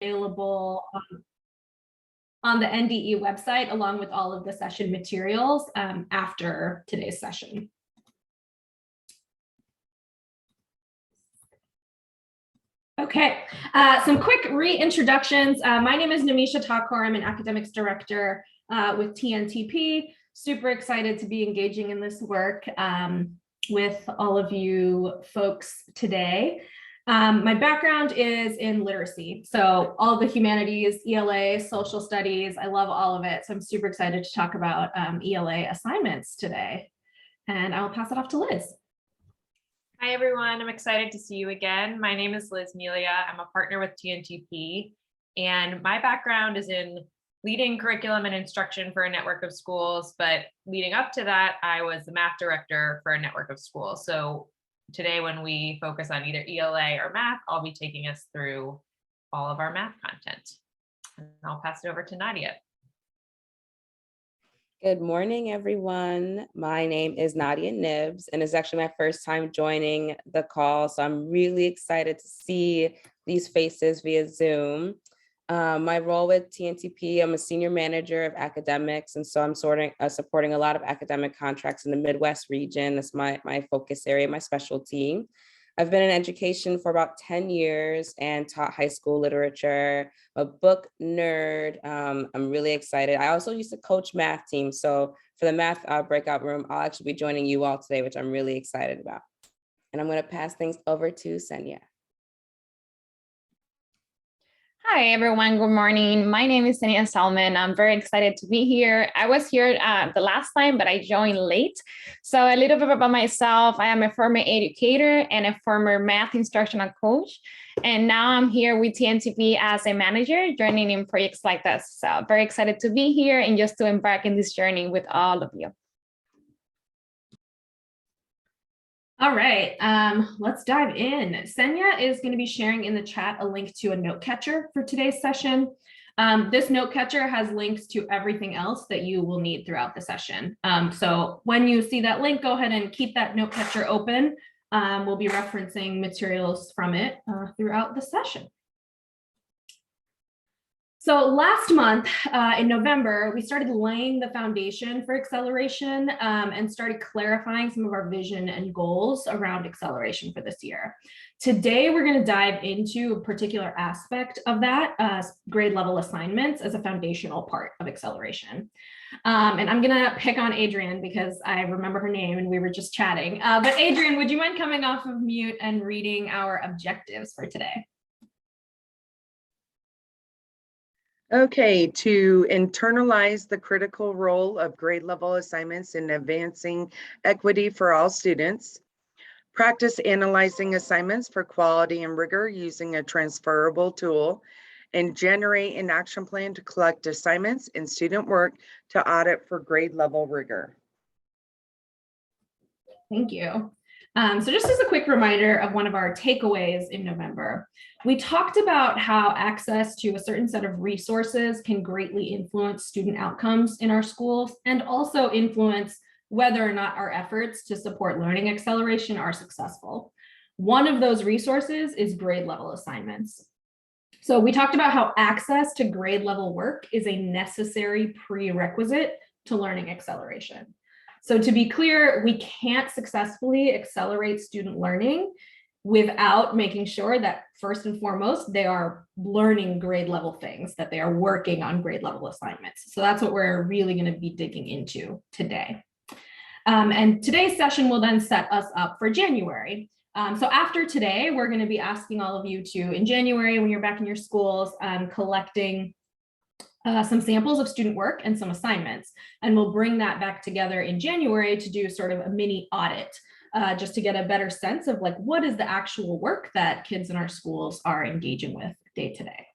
available on the NDE website, along with all of the session materials after today's session. Okay, some quick reintroductions. My name is Namisha Thakur. I'm an academics director with TNTP. Super excited to be engaging in this work with all of you folks today. My background is in literacy, so all the humanities, ELA, social studies, I love all of it. So I'm super excited to talk about ELA assignments today. And I'll pass it off to Liz. Hi, everyone. I'm excited to see you again. My name is Liz Melia. I'm a partner with TNTP, and my background is in leading curriculum and instruction for a network of schools. But leading up to that, I was the math director for a network of schools. So today, when we focus on either ELA or math, I'll be taking us through all of our math content. And I'll pass it over to Nadia. Good morning, everyone. My name is Nadia Nibs, and it's actually my first time joining the call. So I'm really excited to see these faces via Zoom. My role with TNTP, I'm a senior manager of academics, and so I'm supporting a lot of academic contracts in the Midwest region. That's my focus area, my specialty. I've been in education for about 10 years and taught high school literature. I'm a book nerd. I'm really excited. I also used to coach math teams. So for the math breakout room, I'll actually be joining you all today, which I'm really excited about. And I'm going to pass things over to Senya. Hi, everyone. Good morning. My name is Senia Salman. I'm very excited to be here. I was here the last time, but I joined late. So a little bit about myself. I am a former educator and a former math instructional coach. And now I'm here with TNTP as a manager, joining in projects like this. So very excited to be here and just to embark in this journey with all of you. All right, let's dive in. Senya is going to be sharing in the chat a link to a note catcher for today's session. This note catcher has links to everything else that you will need throughout the session. So when you see that link, go ahead and keep that note catcher open. We'll be referencing materials from it throughout the session. So last month in November, we started laying the foundation for acceleration and started clarifying some of our vision and goals around acceleration for this year. Today, we're going to dive into a particular aspect of that, grade level assignments as a foundational part of acceleration. And I'm going to pick on Adrienne because I remember her name and we were just chatting. But Adrienne, would you mind coming off of mute and reading our objectives for today? Okay, to internalize the critical role of grade level assignments in advancing equity for all students, practice analyzing assignments for quality and rigor using a transferable tool, and generate an action plan to collect assignments and student work to audit for grade level rigor. Thank you. So just as a quick reminder of one of our takeaways in November, we talked about how access to a certain set of resources can greatly influence student outcomes in our schools and also influence whether or not our efforts to support learning acceleration are successful. One of those resources is grade level assignments. So we talked about how access to grade level work is a necessary prerequisite to learning acceleration. So to be clear, we can't successfully accelerate student learning without making sure that first and foremost, they are learning grade level things, that they are working on grade level assignments. So that's what we're really going to be digging into today. And today's session will then set us up for January. So after today, we're going to be asking all of you to, in January, when you're back in your schools, collecting some samples of student work and some assignments. And we'll bring that back together in January to do sort of a mini audit, just to get a better sense of like, what is the actual work that kids in our schools are engaging with day to day.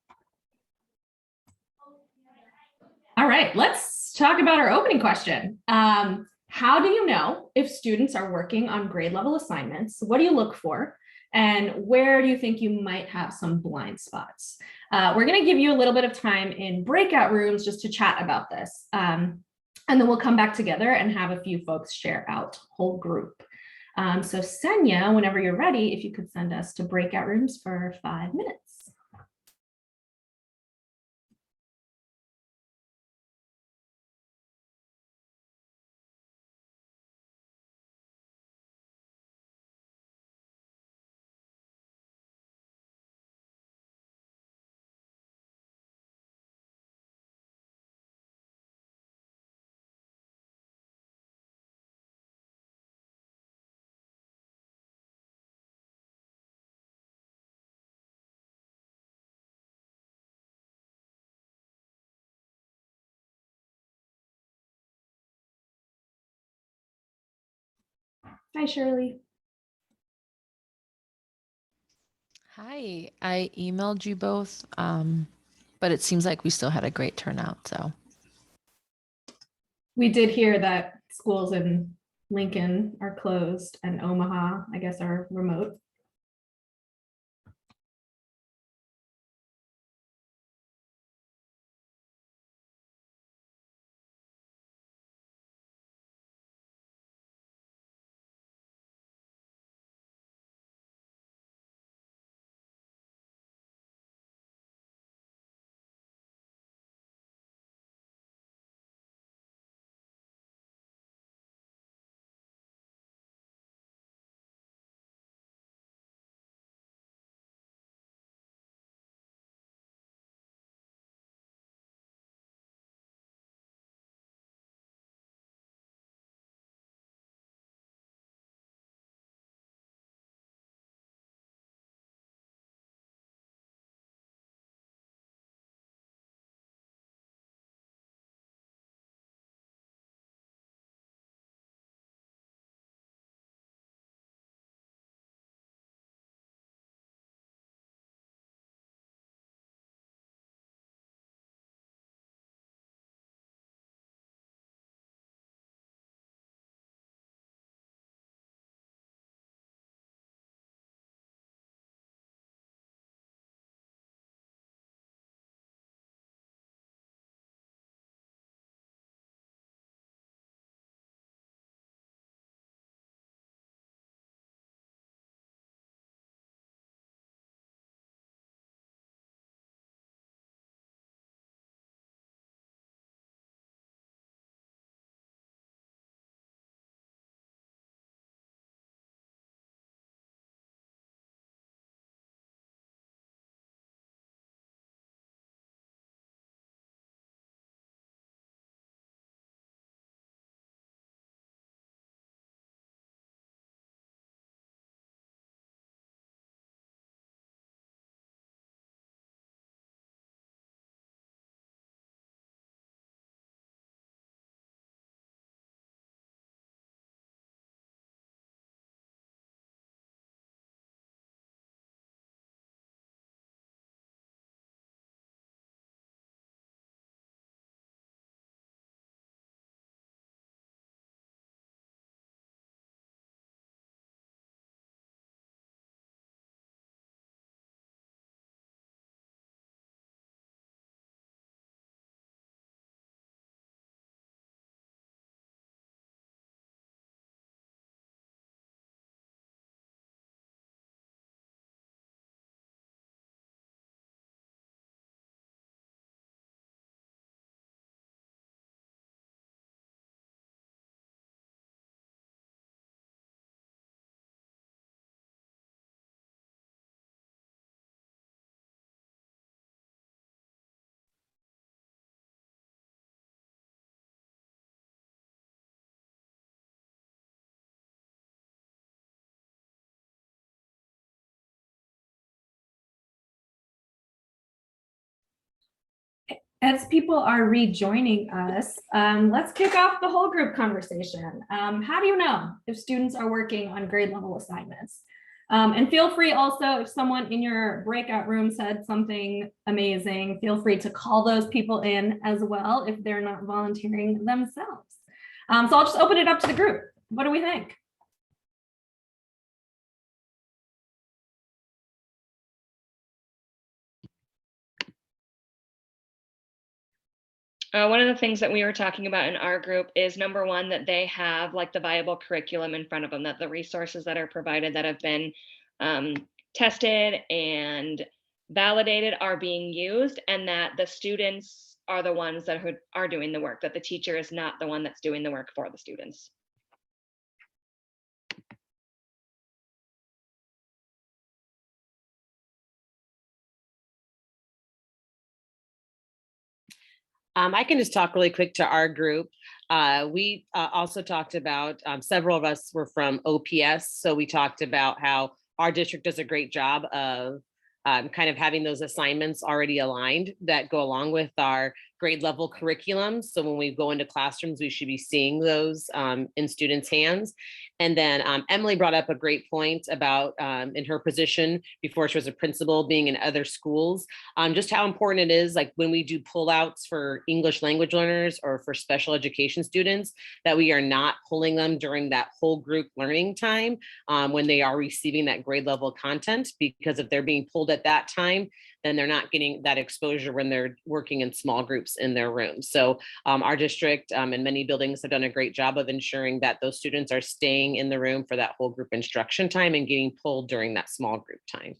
All right, let's talk about our opening question. How do you know if students are working on grade level assignments? What do you look for? And where do you think you might have some blind spots? We're going to give you a little bit of time in breakout rooms just to chat about this. And then we'll come back together and have a few folks share out whole group. So Senya, whenever you're ready, if you could send us to breakout rooms for 5 minutes. Hi, Shirley. Hi, I emailed you both, but it seems like we still had a great turnout. So We did hear that schools in Lincoln are closed and Omaha, I guess, are remote. As people are rejoining us, let's kick off the whole group conversation. How do you know if students are working on grade level assignments? And feel free also, if someone in your breakout room said something amazing, feel free to call those people in as well if they're not volunteering themselves. So I'll just open it up to the group. What do we think? One of the things that we were talking about in our group is number one, that they have like the viable curriculum in front of them, that the resources that are provided that have been tested and validated are being used, and that the students are the ones that are doing the work, that the teacher is not the one that's doing the work for the students. I can just talk really quick to our group. We also talked about, several of us were from OPS. So we talked about how our district does a great job of kind of having those assignments already aligned that go along with our grade level curriculums. So when we go into classrooms, we should be seeing those in students' hands. And then Emily brought up a great point about in her position before she was a principal, being in other schools, just how important it is, like when we do pullouts for English language learners or for special education students, that we are not pulling them during that whole group learning time when they are receiving that grade level content, because if they're being pulled at that time, then they're not getting that exposure when they're working in small groups in their rooms. So our district and many buildings have done a great job of ensuring that those students are staying in the room for that whole group instruction time and getting pulled during that small group time.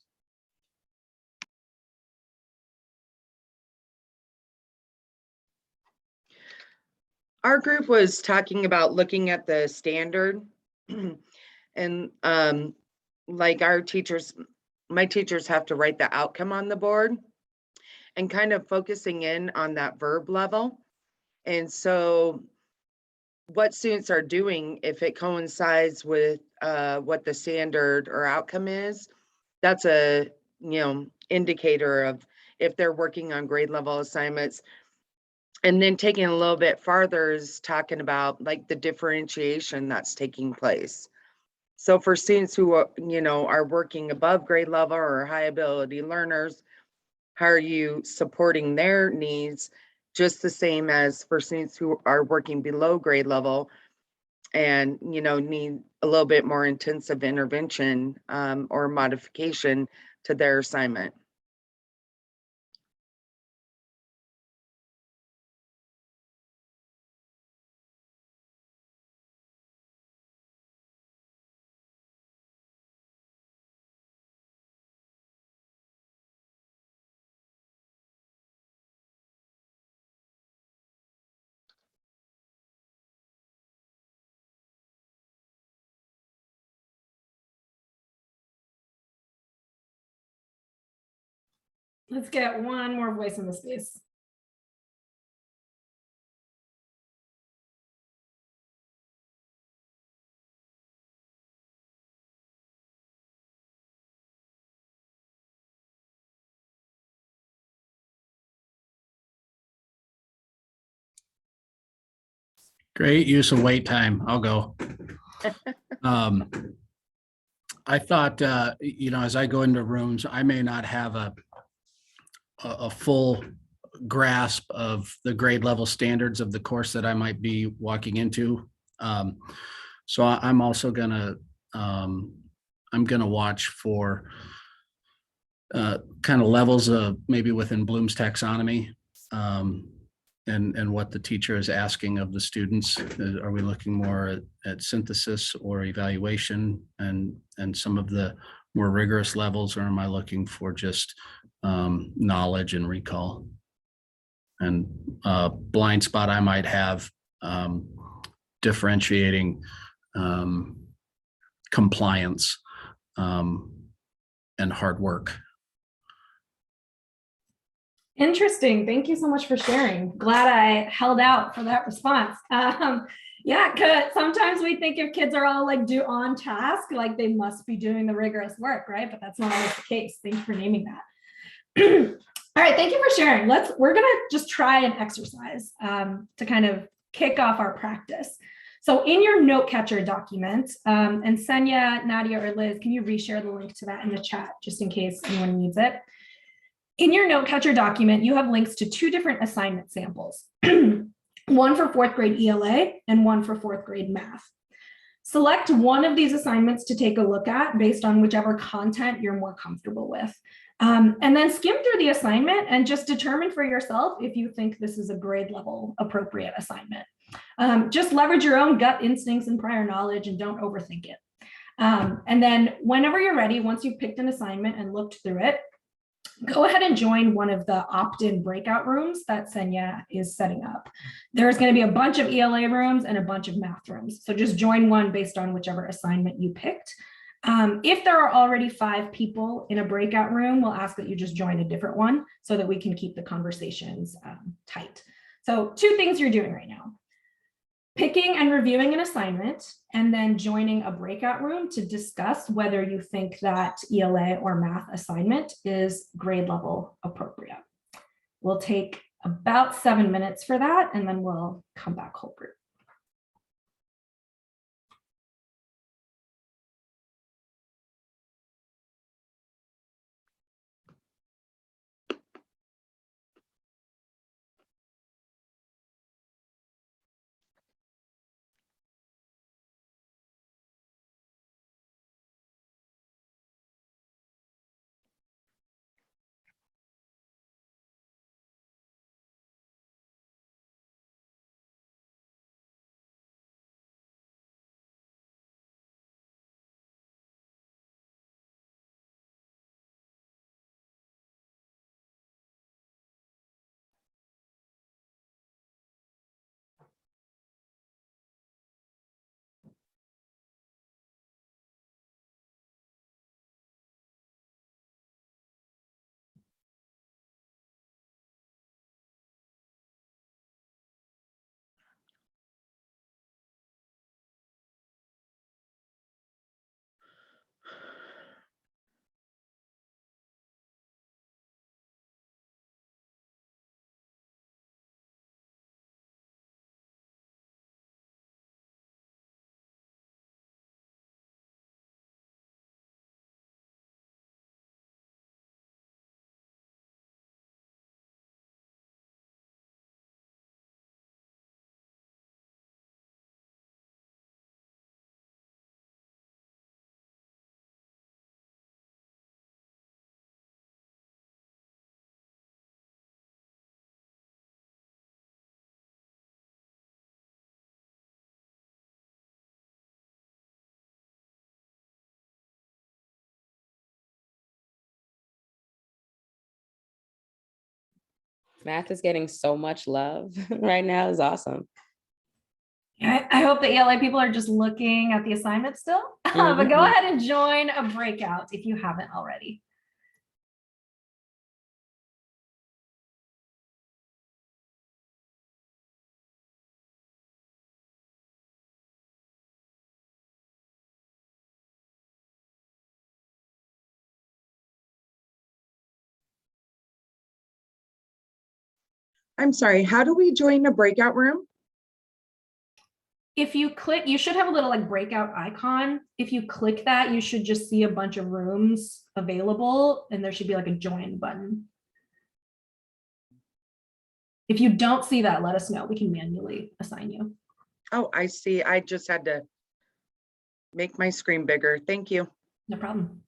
Our group was talking about looking at the standard and like our teachers, my teachers have to write the outcome on the board and kind of focusing in on that verb level. And so what students are doing, if it coincides with what the standard or outcome is, that's a, you know, indicator of if they're working on grade level assignments. And then taking a little bit farther is talking about like the differentiation that's taking place. So for students who are, you know, are working above grade level or high ability learners, how are you supporting their needs just the same as for students who are working below grade level and, you know, need a little bit more intensive intervention or modification to their assignment? Let's get one more voice in the space. Great use of wait time. I'll go. I thought, you know, as I go into rooms, I may not have a full grasp of the grade level standards of the course that I might be walking into. So I'm also gonna watch for kind of levels of maybe within Bloom's taxonomy. And what the teacher is asking of the students. Are we looking more at synthesis or evaluation and some of the more rigorous levels, or am I looking for just knowledge and recall? And blind spot I might have differentiating compliance and hard work. Interesting. Thank you so much for sharing. Glad I held out for that response. Yeah, because sometimes we think if kids are all like on task, like they must be doing the rigorous work, right? But that's not always the case. Thanks for naming that. All right, thank you for sharing. We're gonna just try an exercise to kind of kick off our practice. So in your note catcher document, and Senya, Nadia, or Liz, can you reshare the link to that in the chat just in case anyone needs it? In your note catcher document, you have links to 2 different assignment samples, one for 4th grade ELA and one for 4th grade math. Select one of these assignments to take a look at based on whichever content you're more comfortable with. And then skim through the assignment and just determine for yourself if you think this is a grade level appropriate assignment. Just leverage your own gut instincts and prior knowledge and don't overthink it. And then whenever you're ready, once you've picked an assignment and looked through it, go ahead and join one of the opt-in breakout rooms that Senya is setting up. There's going to be a bunch of ELA rooms and a bunch of math rooms. So just join one based on whichever assignment you picked. If there are already 5 people in a breakout room, we'll ask that you just join a different one so that we can keep the conversations tight. So 2 things you're doing right now. Picking and reviewing an assignment, and then joining a breakout room to discuss whether you think that ELA or math assignment is grade level appropriate. We'll take about 7 minutes for that, and then we'll come back whole group. Math is getting so much love right now. It's awesome. I hope the ELA people are just looking at the assignment still, but go Mhm. ahead and join a breakout if you haven't already. I'm sorry, how do we join a breakout room? If you click, you should have a little like breakout icon. If you click that, you should just see a bunch of rooms available, and there should be like a join button. If you don't see that, let us know. We can manually assign you. Oh, I see. I just had to make my screen bigger. Thank you. No problem.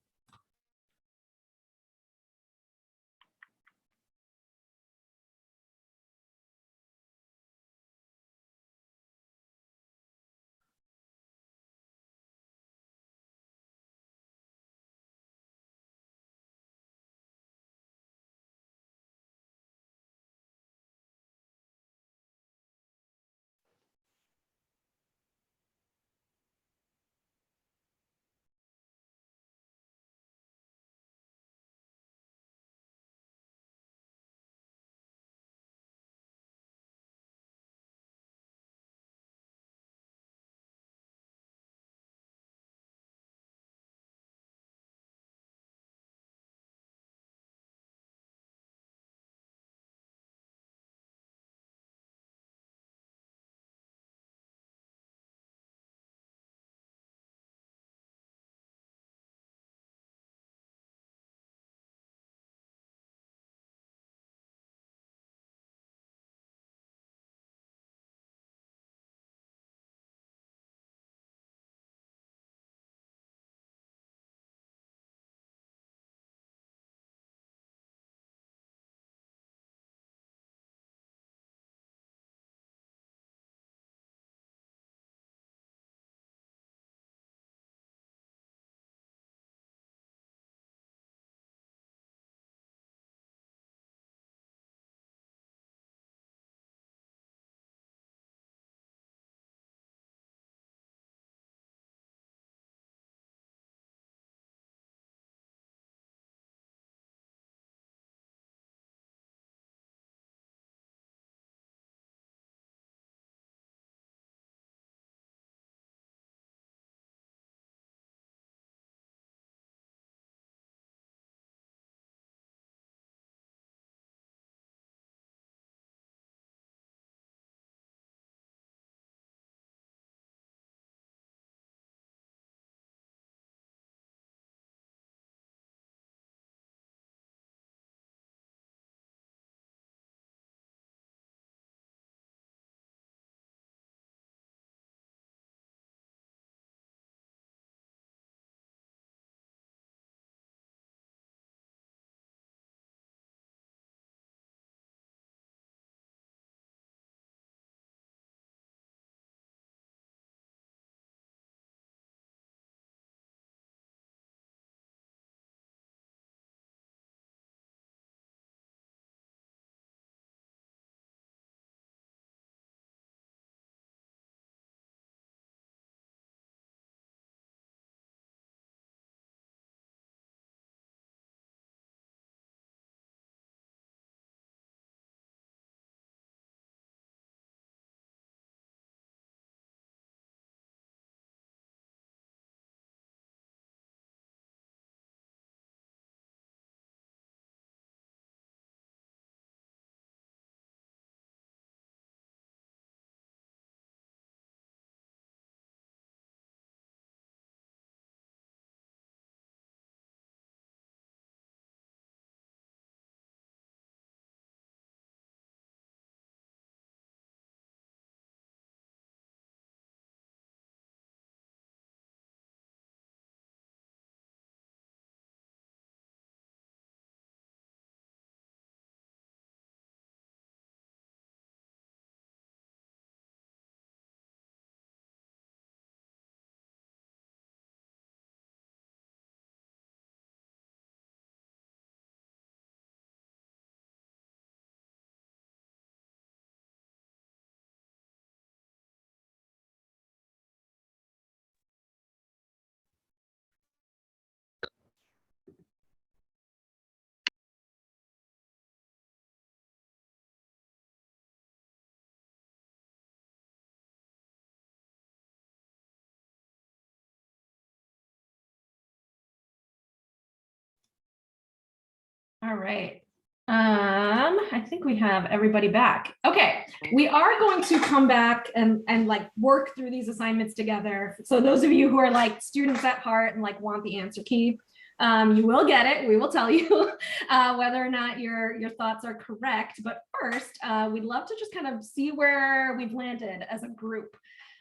All right. I think we have everybody back. Okay, we are going to come back and like work through these assignments together. So those of you who are like students at heart and like want the answer key, you will get it. We will tell you whether or not your thoughts are correct. But first, we'd love to just kind of see where we've landed as a group.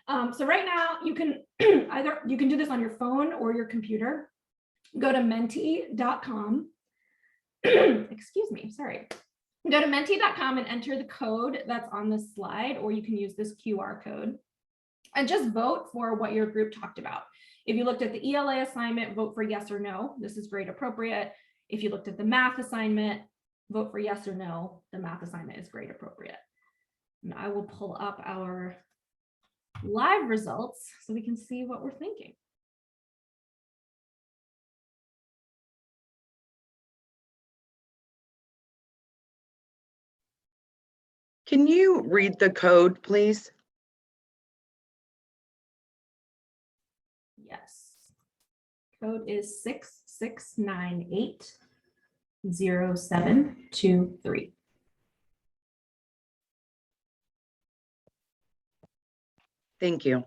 So right now you can you can do this on your phone or your computer. Go to menti.com. Excuse me, sorry. Go to menti.com and enter the code that's on this slide, or you can use this QR code and just vote for what your group talked about. If you looked at the ELA assignment, vote for yes or no. This is grade appropriate. If you looked at the math assignment, vote for yes or no. The math assignment is grade appropriate. And I will pull up our live results so we can see what we're thinking. Can you read the code, please? Yes. Code is 66980723. Thank you.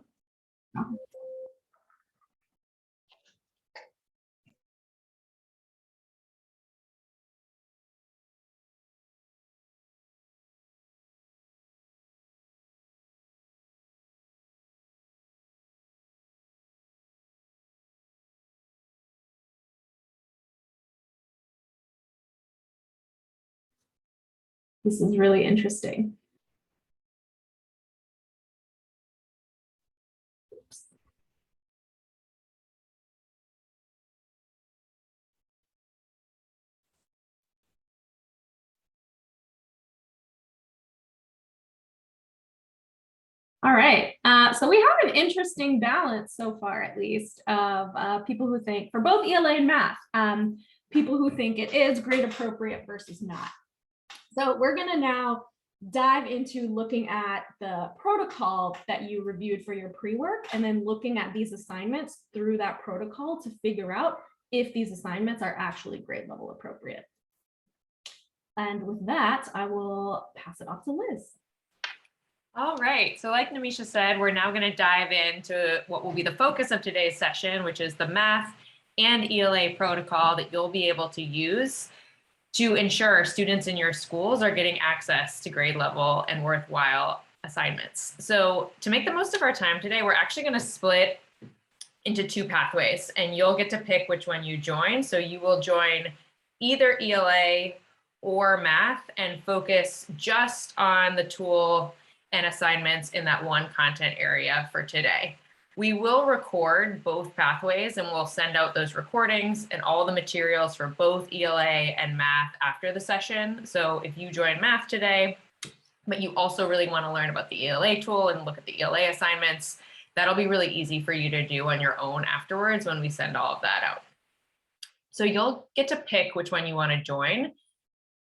This is really interesting. Oops. All right, so we have an interesting balance so far, at least, of people who think, for both ELA and math, people who think it is grade appropriate versus not. So we're gonna now dive into looking at the protocol that you reviewed for your pre-work, and then looking at these assignments through that protocol to figure out if these assignments are actually grade level appropriate. And with that, I will pass it off to Liz. All right, so like Namisha said, we're now going to dive into what will be the focus of today's session, which is the math and ELA protocol that you'll be able to use to ensure students in your schools are getting access to grade level and worthwhile assignments. So to make the most of our time today, we're actually going to split into two pathways, and you'll get to pick which one you join. So you will join either ELA or math and focus just on the tool and assignments in that one content area for today. We will record both pathways, and we'll send out those recordings and all the materials for both ELA and math after the session. So if you join math today, but you also really want to learn about the ELA tool and look at the ELA assignments, that'll be really easy for you to do on your own afterwards when we send all of that out. So you'll get to pick which one you want to join.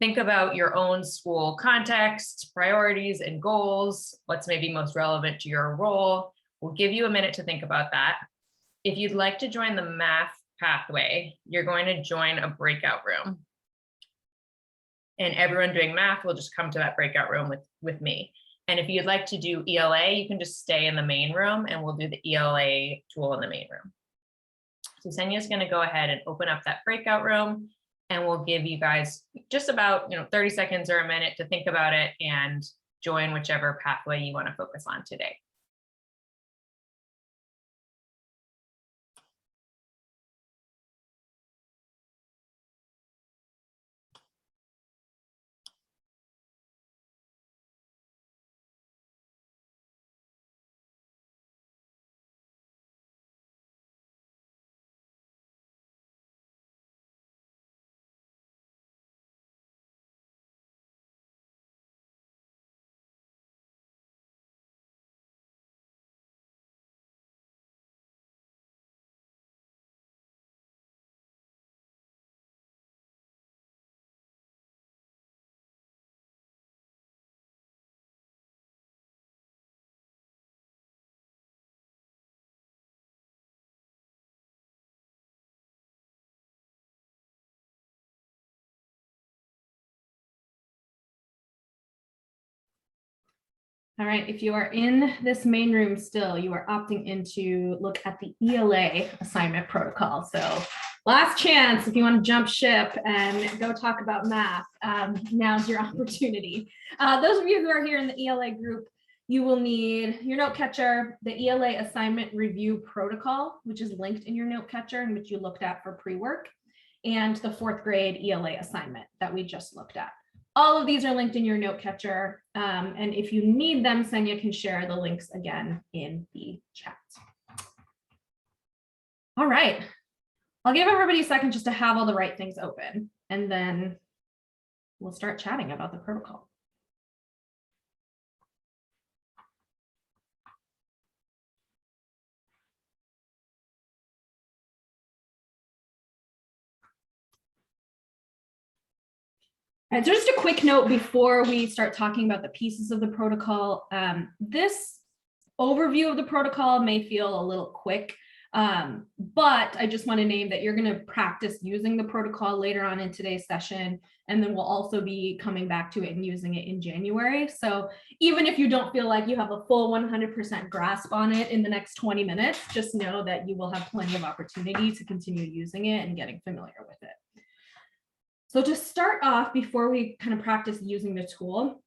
Think about your own school context, priorities, and goals, what's maybe most relevant to your role. We'll give you a minute to think about that. If you'd like to join the math pathway, you're going to join a breakout room. And everyone doing math will just come to that breakout room with me. And if you'd like to do ELA, you can just stay in the main room and we'll do the ELA tool in the main room. So Senya is going to go ahead and open up that breakout room, and we'll give you guys just about 30 seconds or a minute to think about it and join whichever pathway you want to focus on today. All right, if you are in this main room still, you are opting in to look at the ELA assignment protocol. So last chance, if you want to jump ship and go talk about math, now's your opportunity. Those of you who are here in the ELA group, you will need your note catcher, the ELA assignment review protocol, which is linked in your note catcher and which you looked at for pre-work, and the 4th grade ELA assignment that we just looked at. All of these are linked in your note catcher. And if you need them, Senya can share the links again in the chat. All right. I'll give everybody a second just to have all the right things open, and then we'll start chatting about the protocol. All right, so just a quick note before we start talking about the pieces of the protocol. This overview of the protocol may feel a little quick, but I just want to name that you're going to practice using the protocol later on in today's session, and then we'll also be coming back to it and using it in January. So even if you don't feel like you have a full 100% grasp on it in the next 20 minutes, just know that you will have plenty of opportunity to continue using it and getting familiar with it. So to start off, before we kind of practice using the tool,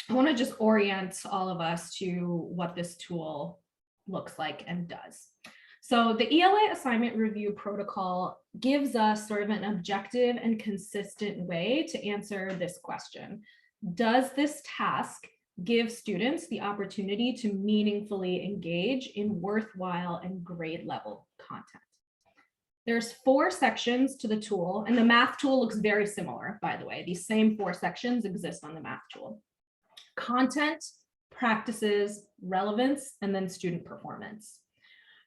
I want to just orient all of us to what this tool looks like and does. So the ELA assignment review protocol gives us sort of an objective and consistent way to answer this question. Does this task give students the opportunity to meaningfully engage in worthwhile and grade level content? There's 4 sections to the tool, and the math tool looks very similar, by the way. These same 4 sections exist on the math tool. Content, practices, relevance, and then student performance.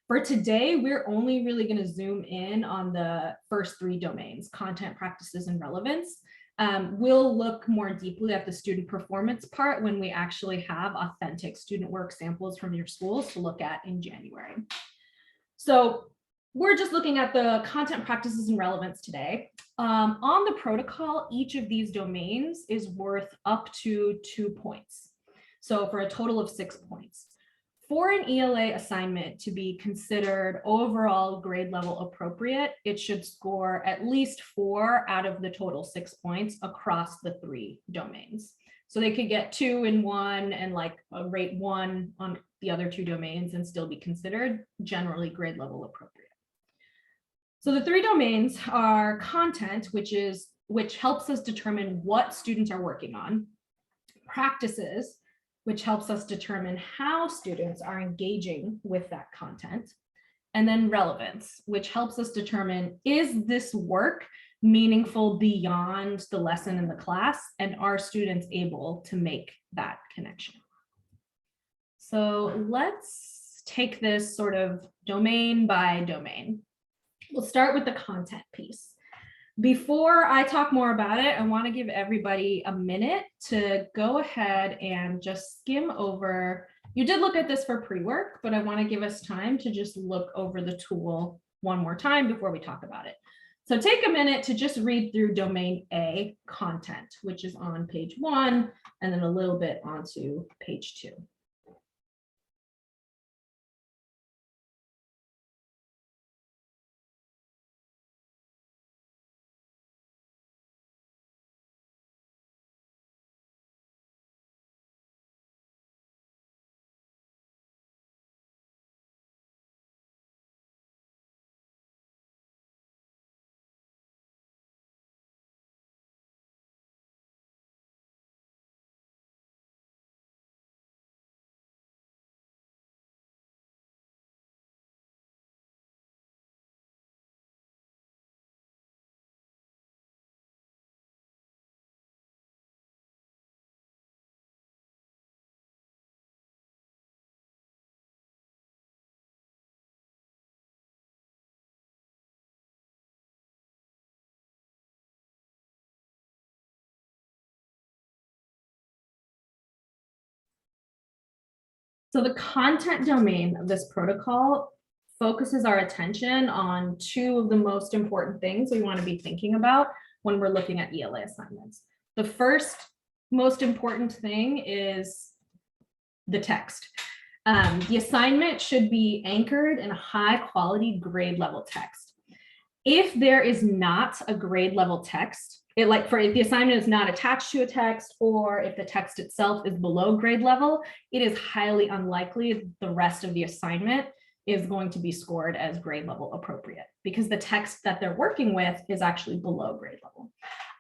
For today, we're only really going to zoom in on the first 3 domains, content, practices, and relevance. We'll look more deeply at the student performance part when we actually have authentic student work samples from your schools to look at in January. So we're just looking at the content, practices, and relevance today. On the protocol, each of these domains is worth up to 2 points. So for a total of 6 points. For an ELA assignment to be considered overall grade level appropriate, it should score at least 4 out of the total 6 points across the 3 domains. So they could get 2 in one and like a rate 1 on the other 2 domains and still be considered generally grade level appropriate. So the 3 domains are content, which helps us determine what students are working on, practices, which helps us determine how students are engaging with that content, and then relevance, which helps us determine, is this work meaningful beyond the lesson in the class, and are students able to make that connection? So let's take this sort of domain by domain. We'll start with the content piece. Before I talk more about it, I want to give everybody a minute to go ahead and just skim over. You did look at this for pre-work, but I want to give us time to just look over the tool one more time before we talk about it. So take a minute to just read through domain A, content, which is on page 1, and then a little bit onto page 2. So the content domain of this protocol focuses our attention on 2 of the most important things we want to be thinking about when we're looking at ELA assignments. The first most important thing is the text. The assignment should be anchored in a high quality grade level text. If there is not a grade level text, if the assignment is not attached to a text, or if the text itself is below grade level, it is highly unlikely the rest of the assignment is going to be scored as grade level appropriate, because the text that they're working with is actually below grade level.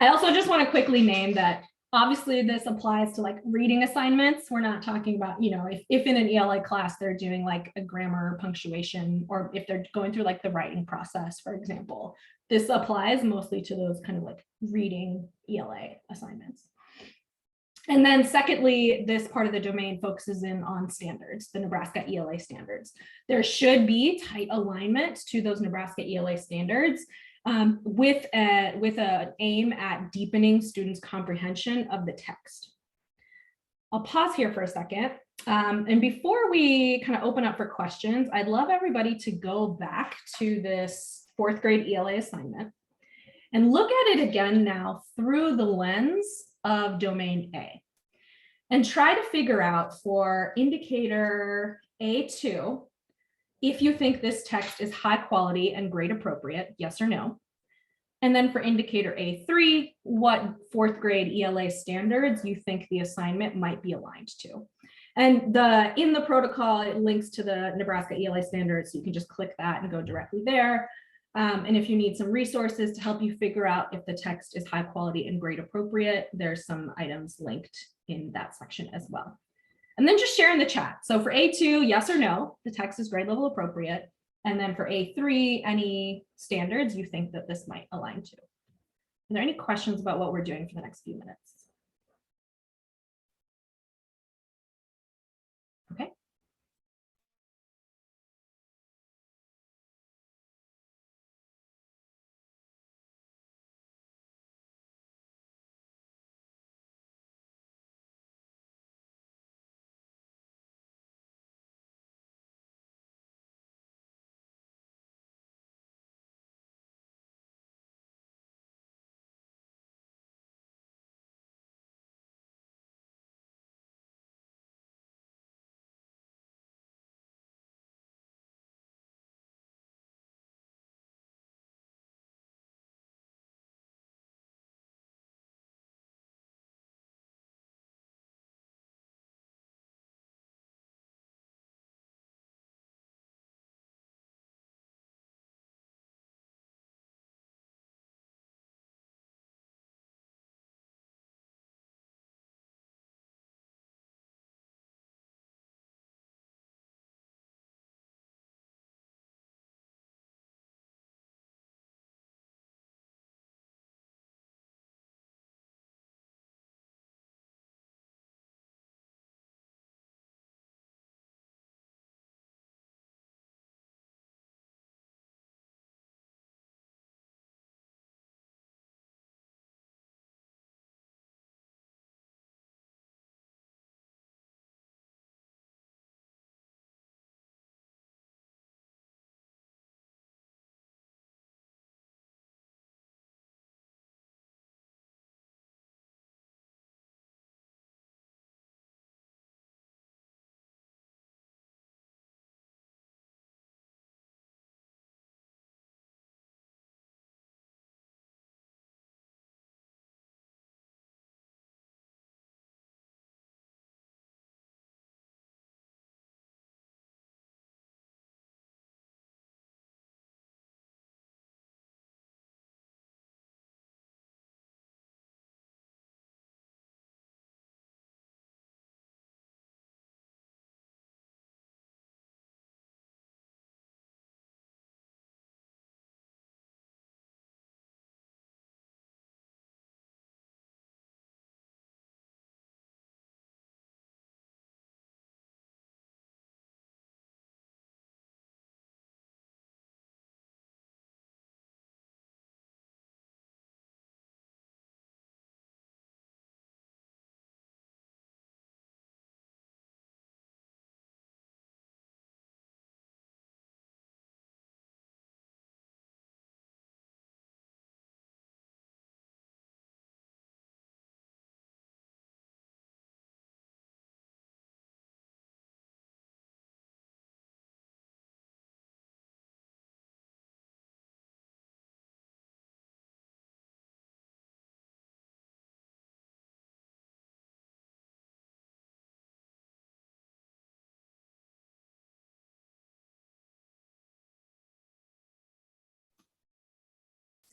I also just want to quickly name that obviously this applies to like reading assignments. We're not talking about, if in an ELA class they're doing like a grammar, punctuation, or if they're going through like the writing process, for example. This applies mostly to those kind of like reading ELA assignments. And then secondly, this part of the domain focuses in on standards, the Nebraska ELA standards. There should be tight alignment to those Nebraska ELA standards, with an aim at deepening students' comprehension of the text. I'll pause here for a second. And before we kind of open up for questions, I'd love everybody to go back to this 4th grade ELA assignment and look at it again now through the lens of domain A, and try to figure out for indicator A2, if you think this text is high quality and grade appropriate, yes or no. And then for indicator A3, what 4th grade ELA standards you think the assignment might be aligned to. And in the protocol, it links to the Nebraska ELA standards, so you can just click that and go directly there. And if you need some resources to help you figure out if the text is high quality and grade appropriate, there's some items linked in that section as well. And then just share in the chat. So for A2, yes or no, the text is grade level appropriate. And then for A3, any standards you think that this might align to. Are there any questions about what we're doing for the next few minutes? Okay.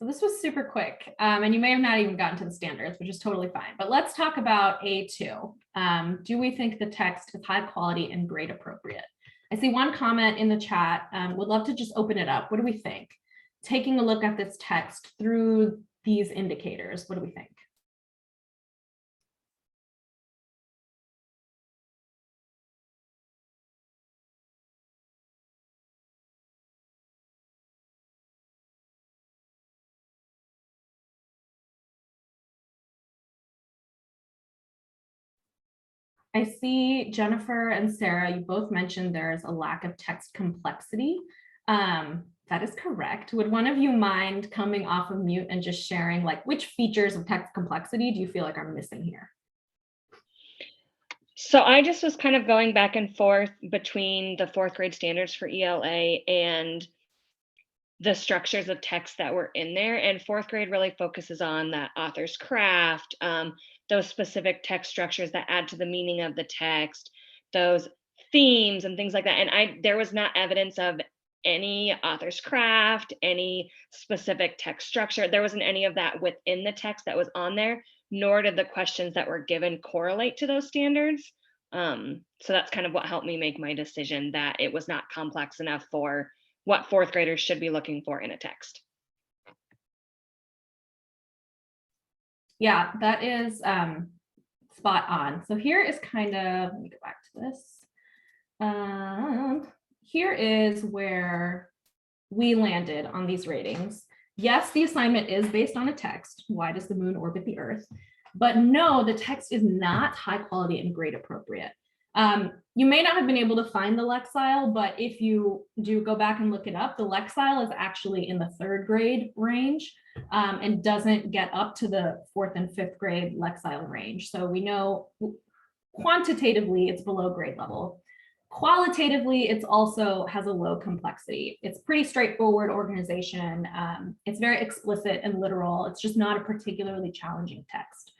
So this was super quick, and you may have not even gotten to the standards, which is totally fine. But let's talk about A2. Do we think the text is high quality and grade appropriate? I see one comment in the chat. Would love to just open it up. What do we think? Taking a look at this text through these indicators, what do we think? I see Jennifer and Sarah, you both mentioned there's a lack of text complexity. That is correct. Would one of you mind coming off of mute and just sharing like which features of text complexity do you feel like are missing here? So I just was kind of going back and forth between the fourth grade standards for ELA and the structures of text that were in there. And fourth grade really focuses on that author's craft, those specific text structures that add to the meaning of the text, those themes and things like that. And there was not evidence of any author's craft, any specific text structure. There wasn't any of that within the text that was on there, nor did the questions that were given correlate to those standards. So that's kind of what helped me make my decision that it was not complex enough for what fourth graders should be looking for in a text. Yeah, that is spot on. So here is kind of, let me go back to this. Here is where we landed on these ratings. Yes, the assignment is based on a text. Why does the moon orbit the Earth? But no, the text is not high quality and grade appropriate. You may not have been able to find the Lexile, but if you do go back and look it up, the Lexile is actually in the 3rd grade range and doesn't get up to the 4th and 5th grade Lexile range. So we know quantitatively it's below grade level. Qualitatively, it's also has a low complexity. It's pretty straightforward organization. It's very explicit and literal. It's just not a particularly challenging text.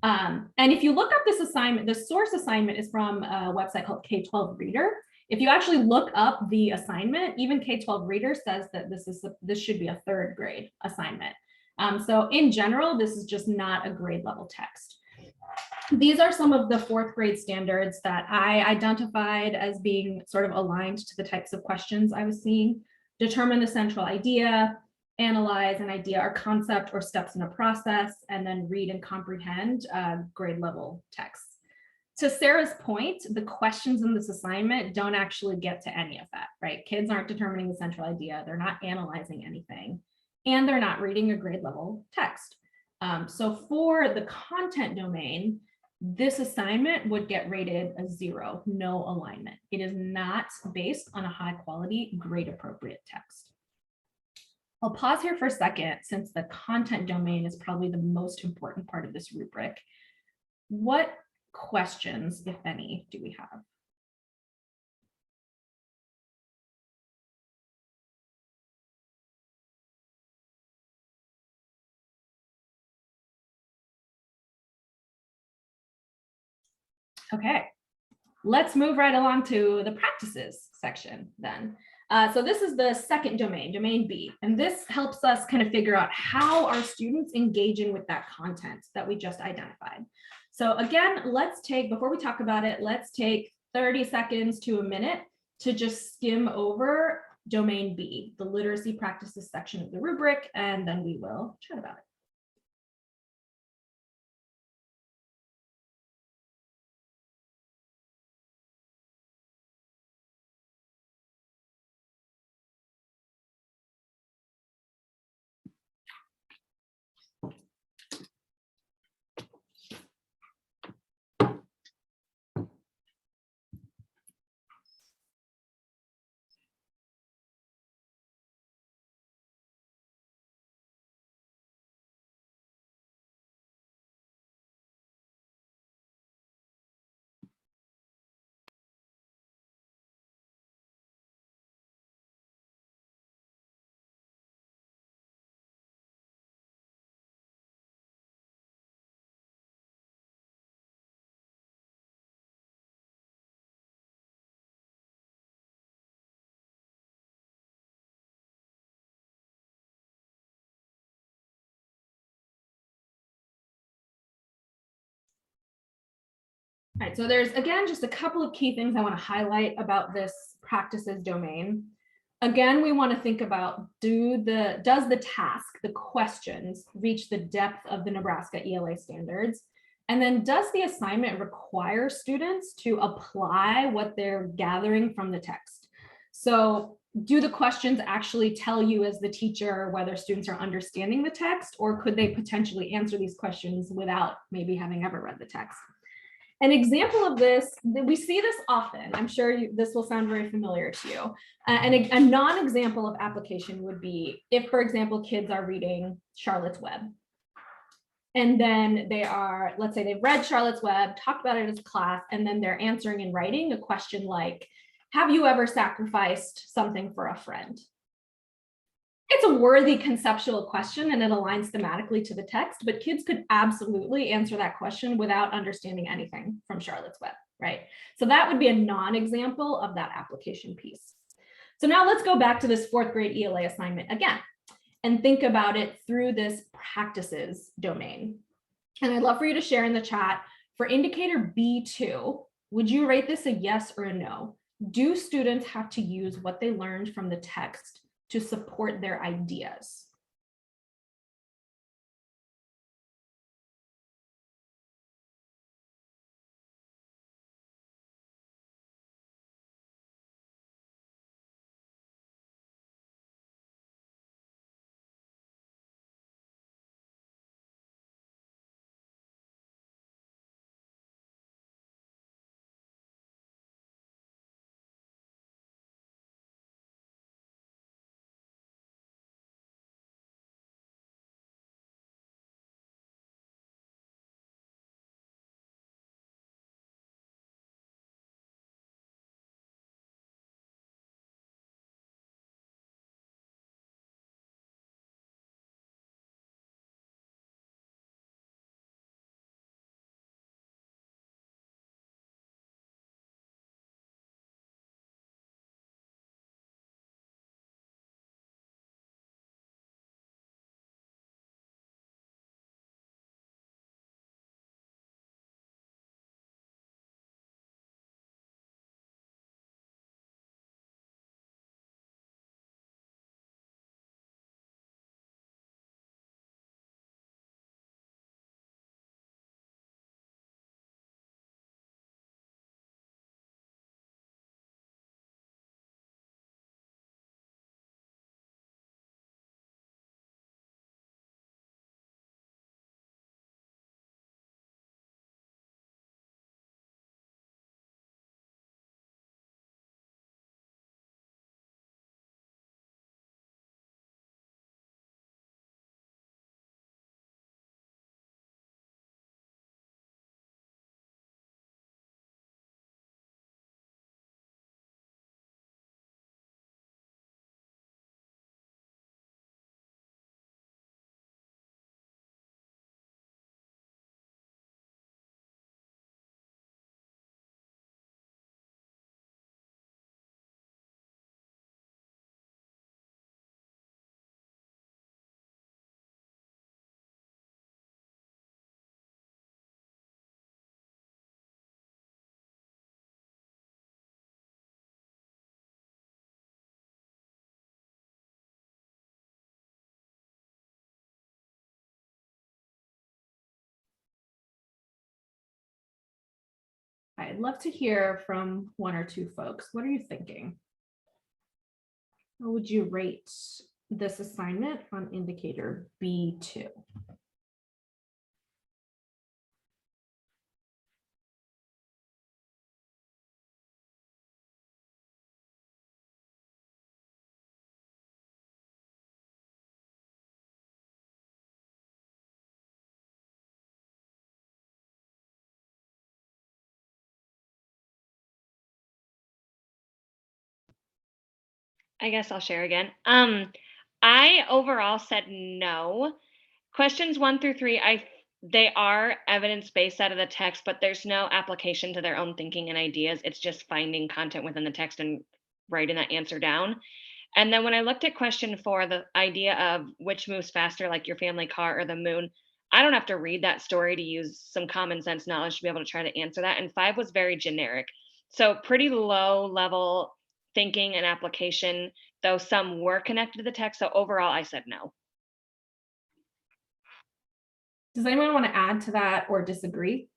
And if you look up this assignment, the source assignment is from a website called K-12 Reader. If you actually look up the assignment, even K-12 Reader says that this should be a 3rd grade assignment. So in general, this is just not a grade level text. These are some of the 4th grade standards that I identified as being sort of aligned to the types of questions I was seeing. Determine the central idea, analyze an idea or concept or steps in a process, and then read and comprehend grade level texts. To Sarah's point, the questions in this assignment don't actually get to any of that, right? Kids aren't determining the central idea, they're not analyzing anything, and they're not reading a grade level text. So for the content domain, this assignment would get rated a 0, no alignment. It is not based on a high quality, grade appropriate text. I'll pause here for a second since the content domain is probably the most important part of this rubric. What questions, if any, do we have? Okay, let's move right along to the practices section then. So this is the 2nd domain, domain B, and this helps us kind of figure out how are students engaging with that content that we just identified. So again, before we talk about it, let's take 30 seconds to a minute to just skim over domain B, the literacy practices section of the rubric, and then we will chat about it. All right, so there's, again, just a couple of key things I want to highlight about this practices domain. Again, we want to think about, does the task, the questions, reach the depth of the Nebraska ELA standards? And then does the assignment require students to apply what they're gathering from the text? So do the questions actually tell you as the teacher whether students are understanding the text, or could they potentially answer these questions without maybe having ever read the text? An example of this, we see this often. I'm sure this will sound very familiar to you. And a non-example of application would be if, for example, kids are reading Charlotte's Web. And then they are, let's say they've read Charlotte's Web, talked about it as a class, and then they're answering in writing a question like, have you ever sacrificed something for a friend? It's a worthy conceptual question and it aligns thematically to the text, but kids could absolutely answer that question without understanding anything from Charlotte's Web, right? So that would be a non-example of that application piece. So now let's go back to this 4th grade ELA assignment again and think about it through this practices domain. And I'd love for you to share in the chat for indicator B2, would you rate this a yes or a no? Do students have to use what they learned from the text to support their ideas? I'd love to hear from 1 or 2 folks. What are you thinking? How would you rate this assignment on indicator B2? I guess I'll share again. I overall said no. Questions 1 through 3, they are evidence-based out of the text, but there's no application to their own thinking and ideas. It's just finding content within the text and writing that answer down. And then when I looked at question 4, the idea of which moves faster, like your family car or the moon, I don't have to read that story to use some common sense knowledge to be able to try to answer that. And 5 was very generic. So pretty low level thinking and application, though some were connected to the text. So overall, I said no. Does anyone want to add to that or disagree?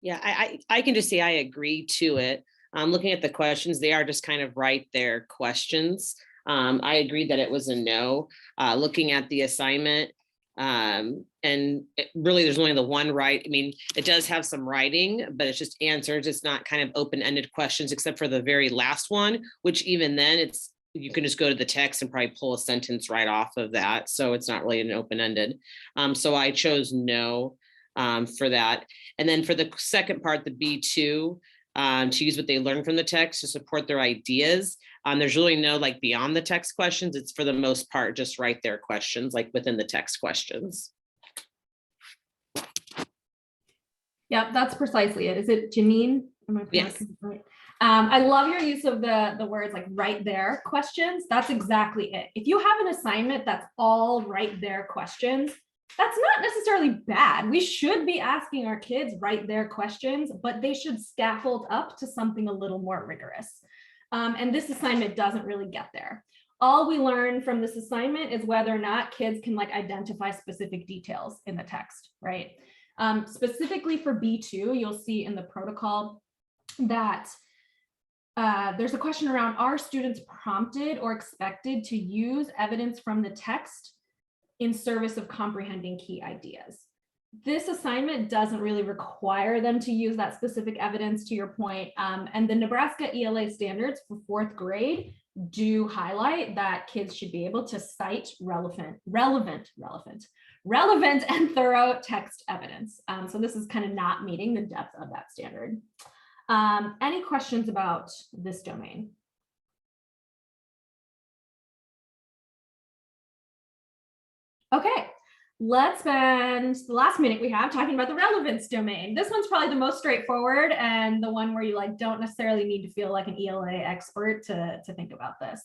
Yeah, I can just say I agree to it. Looking at the questions, they are just kind of right there questions. I agreed that it was a no. Looking at the assignment, really there's only the one right. I mean, it does have some writing, but it's just answers. It's not kind of open-ended questions, except for the very last one, which even then you can just go to the text and probably pull a sentence right off of that. So it's not really an open-ended. So I chose no for that. And then for the second part, the B2, to use what they learn from the text to support their ideas. There's really no like beyond the text questions. It's for the most part, just right there questions like within the text questions. Yeah, that's precisely it. Is it Janine? Am I pronouncing it right? I love your use of the words like right there questions. That's exactly it. If you have an assignment that's all right there questions, that's not necessarily bad. We should be asking our kids right there questions, but they should scaffold up to something a little more rigorous. And this assignment doesn't really get there. All we learn from this assignment is whether or not kids can like identify specific details in the text, right? Specifically for B2, you'll see in the protocol that there's a question around, are students prompted or expected to use evidence from the text in service of comprehending key ideas? This assignment doesn't really require them to use that specific evidence, to your point. And the Nebraska ELA standards for 4th grade do highlight that kids should be able to cite relevant and thorough text evidence. So this is kind of not meeting the depth of that standard. Any questions about this domain? Okay, let's spend the last minute we have talking about the relevance domain. This one's probably the most straightforward and the one where you like don't necessarily need to feel like an ELA expert to think about this.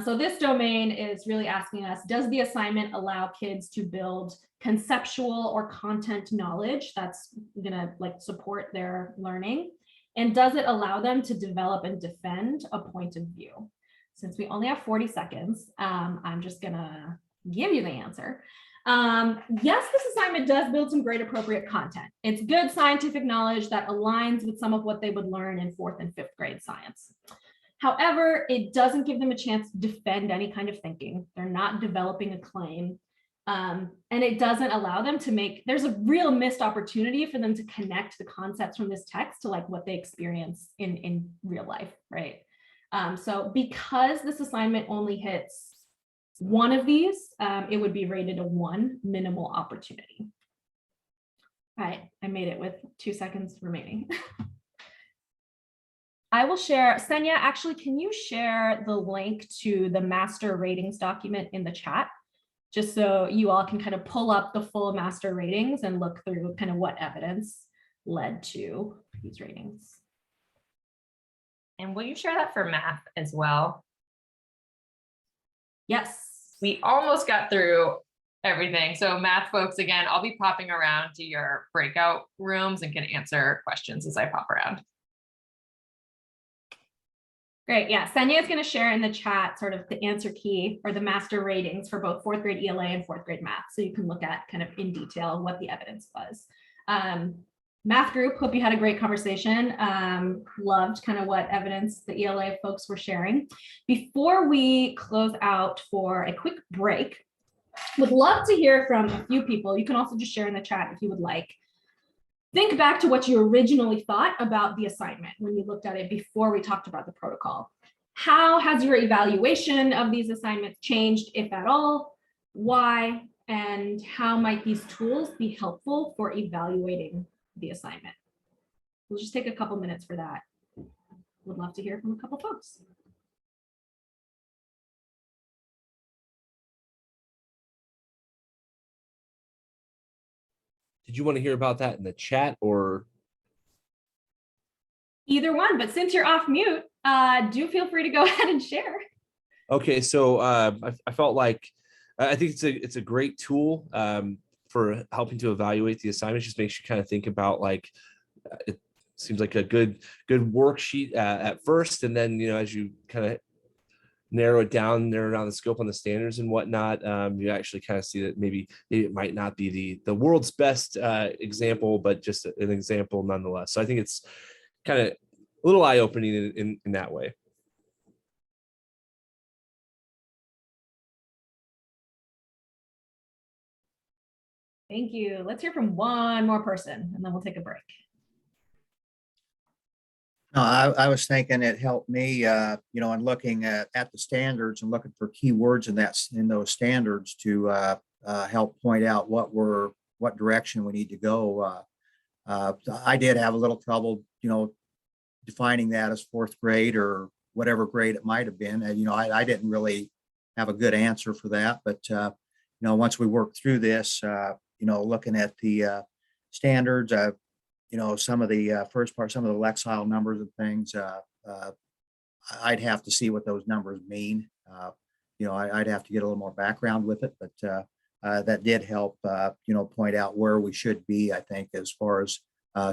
So this domain is really asking us, does the assignment allow kids to build conceptual or content knowledge that's gonna like support their learning? And does it allow them to develop and defend a point of view? Since we only have 40 seconds, I'm just gonna give you the answer. Yes, this assignment does build some great appropriate content. It's good scientific knowledge that aligns with some of what they would learn in 4th and 5th grade science. However, it doesn't give them a chance to defend any kind of thinking. They're not developing a claim. And it doesn't allow them to there's a real missed opportunity for them to connect the concepts from this text to like what they experience in real life, right? So because this assignment only hits one of these, it would be rated a 1, minimal opportunity. All right, I made it with 2 seconds remaining. I will share, Senya, actually, can you share the link to the master ratings document in the chat? Just so you all can kind of pull up the full master ratings and look through kind of what evidence led to these ratings. And will you share that for math as well? Yes. We almost got through everything. So math folks, again, I'll be popping around to your breakout rooms and can answer questions as I pop around. Great. Yeah, Senya is going to share in the chat sort of the answer key or the master ratings for both 4th grade ELA and 4th grade math. So you can look at kind of in detail what the evidence was. Math group, hope you had a great conversation. Loved kind of what evidence the ELA folks were sharing. Before we close out for a quick break, would love to hear from a few people. You can also just share in the chat if you would like. Think back to what you originally thought about the assignment when you looked at it before we talked about the protocol. How has your evaluation of these assignments changed, if at all? Why? And how might these tools be helpful for evaluating the assignment? We'll just take a couple minutes for that. Would love to hear from a couple folks. Did you want to hear about that in the chat or? Either one, but since you're off mute, Do feel free to go ahead and share. Okay, so I felt like I think it's a great tool for helping to evaluate the assignments. Just makes you kind of think about like it seems like a good worksheet at first, and then as you kind of narrow down the scope on the standards and whatnot, you actually kind of see that maybe it might not be the world's best example, but just an example nonetheless. So I think it's kind of a little eye-opening in that way. Thank you. Let's hear from one more person and then we'll take a break. No, I was thinking it helped me, in looking at the standards and looking for keywords in those standards to help point out what direction we need to go. I did have a little trouble, defining that as fourth grade or whatever grade it might have been. And, I didn't really have a good answer for that. But, once we worked through this, looking at the standards, some of the first part, some of the Lexile numbers and things, I'd have to see what those numbers mean. I'd have to get a little more background with it, but that did help, point out where we should be, I think, as far as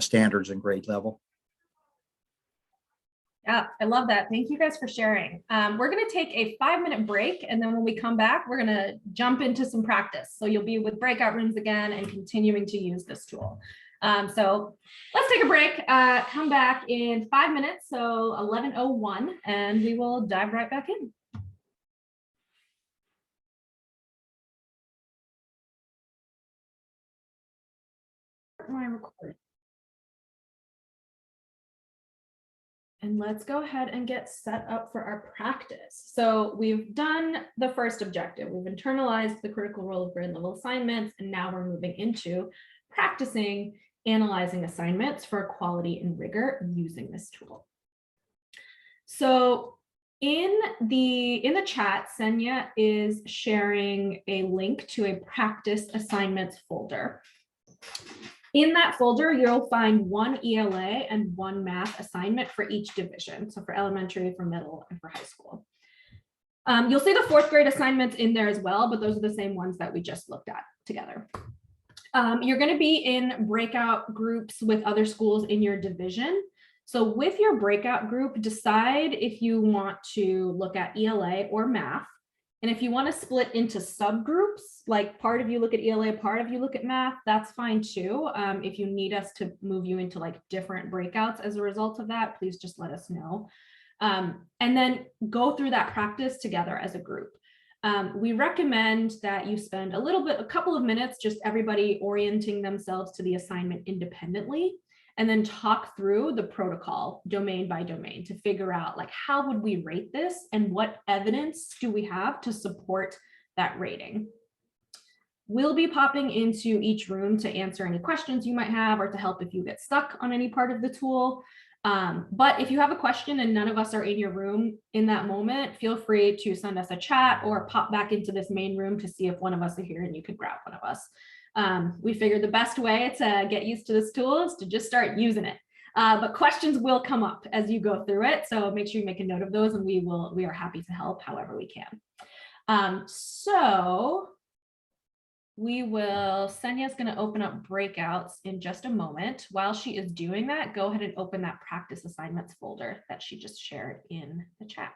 standards and grade level. Yeah, I love that. Thank you guys for sharing. We're going to take a 5-minute break, and then when we come back, we're going to jump into some practice. So you'll be with breakout rooms again and continuing to use this tool. So let's take a break, come back in 5 minutes, so 11:01, and we will dive right back in. My recording. And let's go ahead and get set up for our practice. So we've done the first objective. We've internalized the critical role of grade level assignments, and now we're moving into practicing analyzing assignments for quality and rigor using this tool. So in the chat, Senya is sharing a link to a practice assignments folder. In that folder, you'll find one ELA and one math assignment for each division. So for elementary, for middle, and for high school. You'll see the fourth grade assignments in there as well, but those are the same ones that we just looked at together. You're going to be in breakout groups with other schools in your division. So with your breakout group, decide if you want to look at ELA or math. And if you want to split into subgroups, like part of you look at ELA, part of you look at math, that's fine too. If you need us to move you into like different breakouts as a result of that, please just let us know. And then go through that practice together as a group. We recommend that you spend a couple of minutes, just everybody orienting themselves to the assignment independently, and then talk through the protocol domain by domain to figure out like, how would we rate this and what evidence do we have to support that rating? We'll be popping into each room to answer any questions you might have or to help if you get stuck on any part of the tool. But if you have a question and none of us are in your room in that moment, feel free to send us a chat or pop back into this main room to see if one of us are here and you could grab one of us. We figured the best way to get used to this tool is to just start using it. But questions will come up as you go through it. So make sure you make a note of those and we are happy to help however we can. Senya's going to open up breakouts in just a moment. While she is doing that, go ahead and open that practice assignments folder that she just shared in the chat.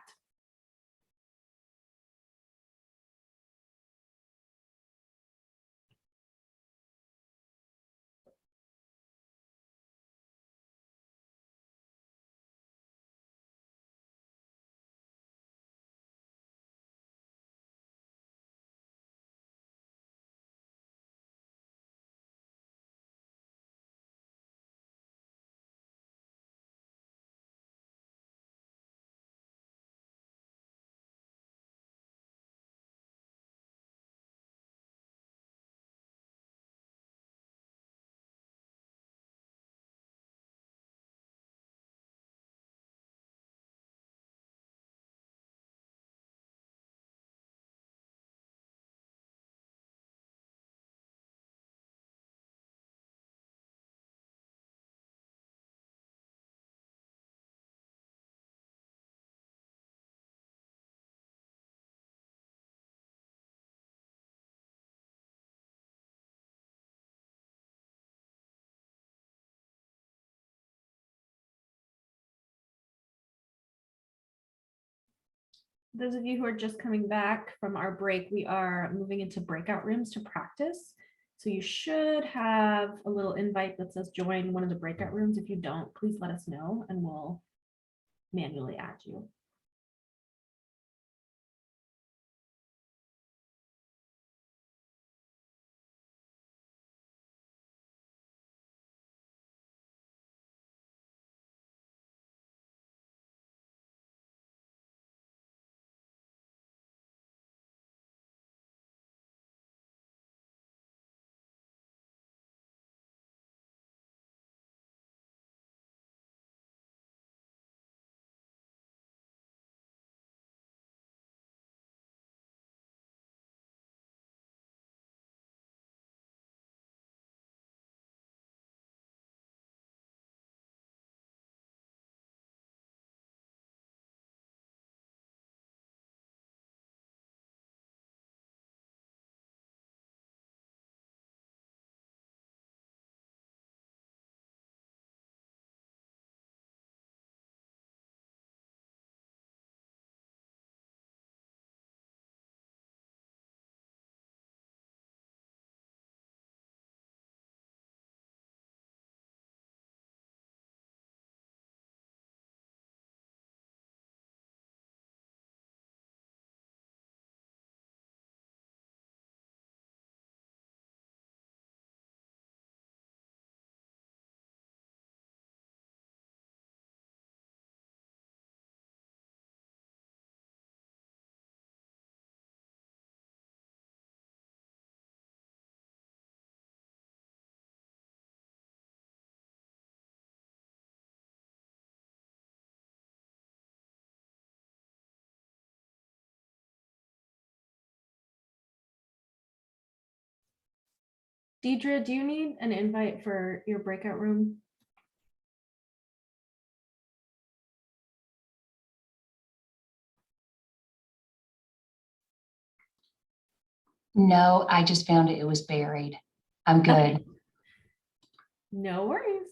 Those of you who are just coming back from our break, we are moving into breakout rooms to practice. So you should have a little invite that says join one of the breakout rooms. If you don't, please let us know and we'll manually add you. Deidre, do you need an invite for your breakout room? No, I just found it. It was buried. I'm Okay. good. No worries.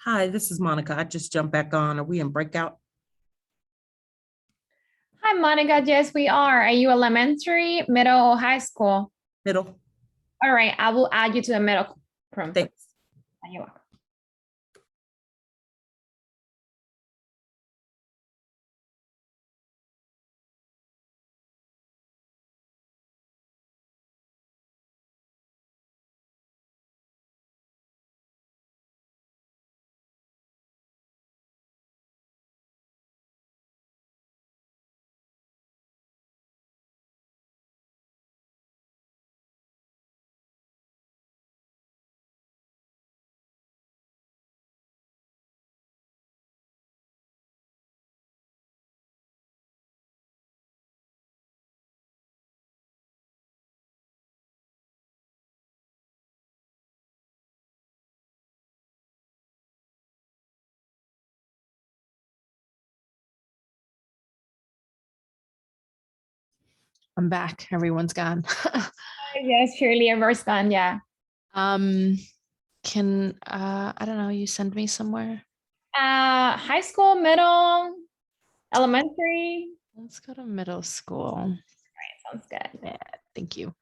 Hi, this is Monica. I just jumped back on. Are we in breakout? Hi, Monica. Yes, we are. Are you elementary, middle, or high school? Middle. All right, I will add you to the middle room. Thanks. You're welcome. I'm back. Everyone's gone. Yes, Shirley, everyone's gone. Yeah. Can I don't know, you send me somewhere? High school, middle, elementary. Let's go to middle school. Sounds good. Yeah, thank you.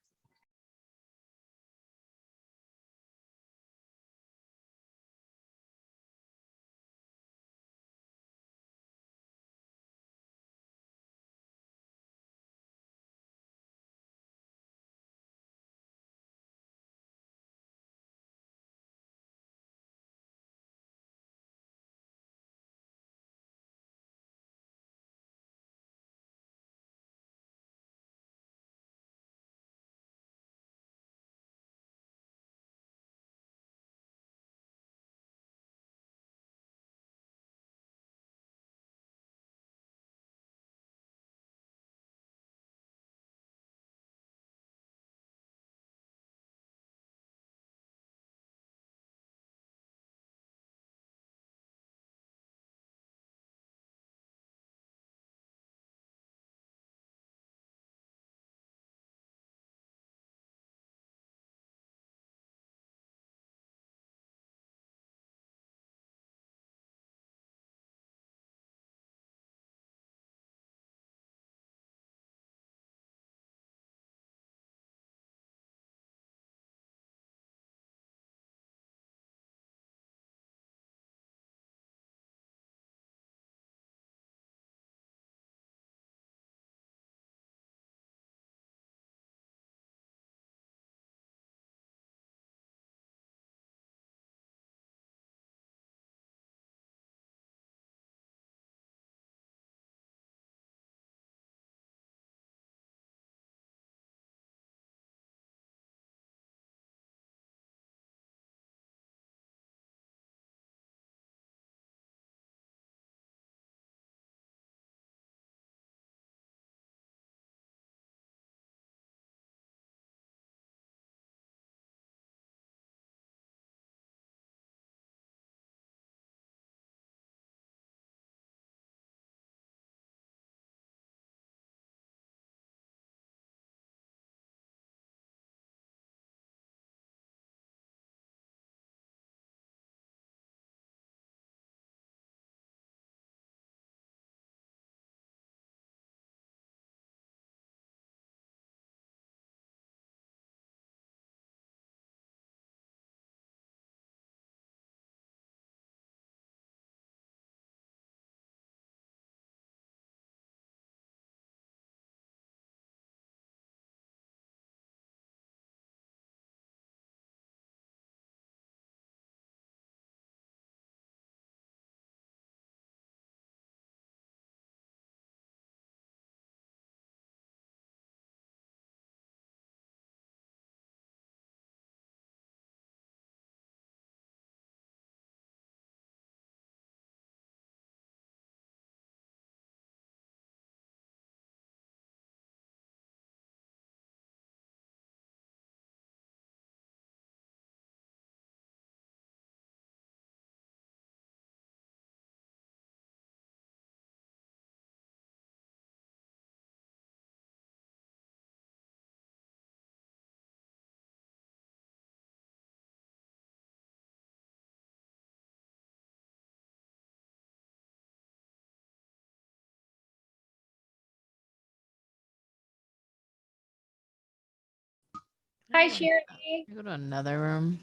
Hi, Shirley. Go to another room.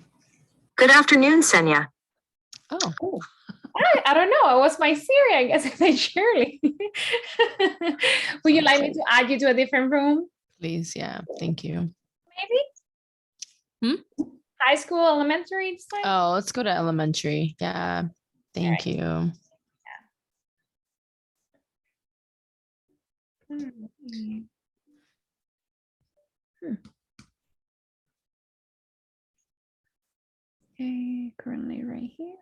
Good afternoon, Senya. Oh, I don't know. It was my Siri, I guess. I said Shirley. Would you like me to add you to a different room? please. Yeah, thank you. Maybe? High school, elementary, it's like? Oh, let's go to elementary. Yeah, thank you. Okay, currently right here.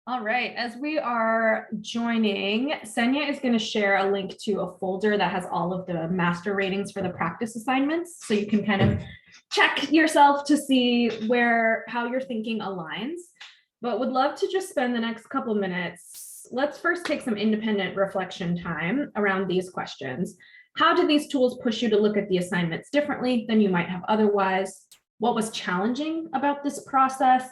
All right, as we are joining, Senya is going to share a link to a folder that has all of the master ratings for the practice assignments. So you can kind of check yourself to see how your thinking aligns. But would love to just spend the next couple minutes. Let's first take some independent reflection time around these questions. How did these tools push you to look at the assignments differently than you might have otherwise? What was challenging about this process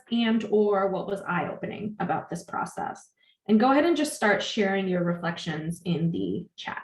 or what was eye-opening about this process? And go ahead and just start sharing your reflections in the chat.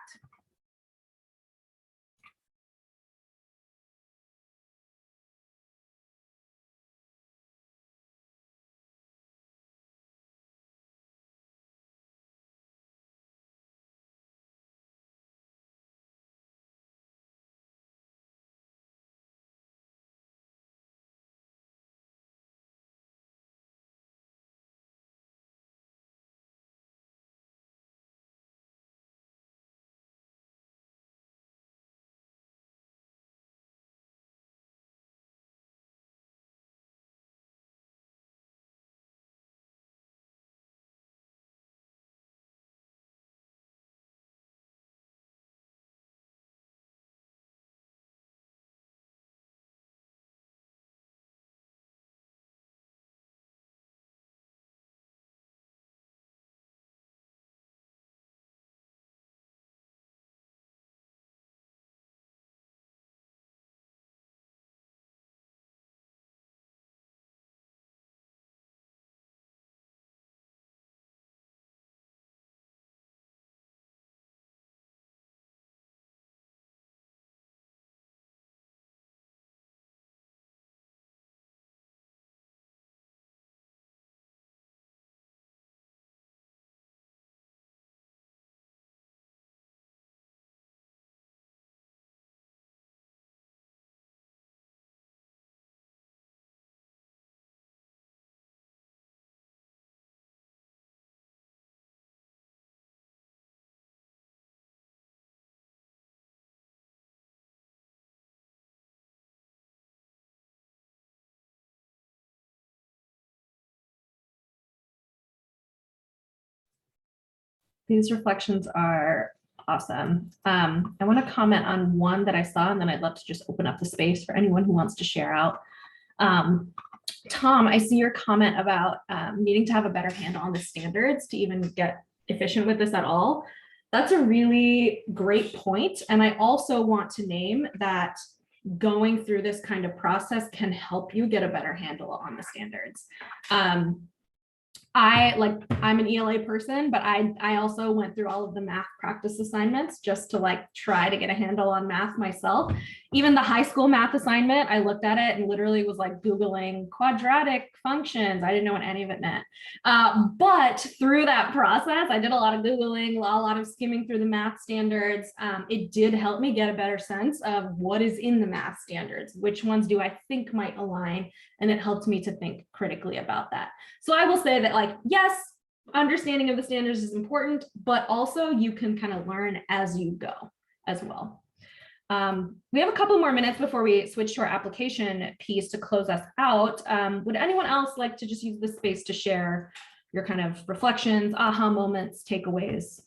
These reflections are awesome. I want to comment on one that I saw, and then I'd love to just open up the space for anyone who wants to share out. Tom, I see your comment about needing to have a better handle on the standards to even get efficient with this at all. That's a really great point. And I also want to name that going through this kind of process can help you get a better handle on the standards. I'm an ELA person, but I also went through all of the math practice assignments just to try to get a handle on math myself. Even the high school math assignment, I looked at it and literally was Googling quadratic functions. I didn't know what any of it meant. But through that process, I did a lot of Googling, a lot of skimming through the math standards. It did help me get a better sense of what is in the math standards, which ones do I think might align, and it helped me to think critically about that. So I will say that yes, understanding of the standards is important, but also you can kind of learn as you go as well. We have a couple more minutes before we switch to our application piece to close us out. Would anyone else like to just use this space to share your kind of reflections, aha moments, takeaways?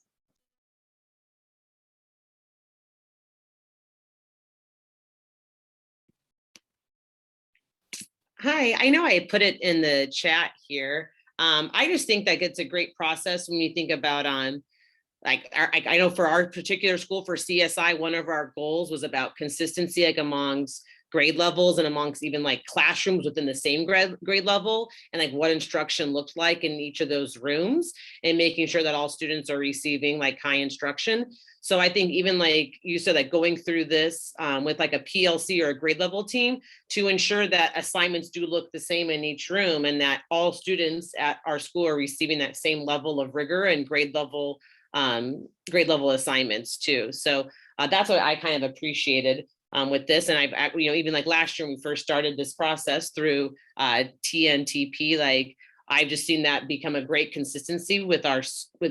Hi, I know I put it in the chat here. I just think that it's a great process when you think about I know for our particular school for CSI, one of our goals was about consistency amongst grade levels and amongst even classrooms within the same grade level, and what instruction looked like in each of those rooms, and making sure that all students are receiving high instruction. So I think even you said, going through this with a PLC or a grade level team to ensure that assignments do look the same in each room, and that all students at our school are receiving that same level of rigor and grade level assignments too. So that's what I kind of appreciated with this. And I've, even last year when we first started this process through TNTP, I've just seen that become a great consistency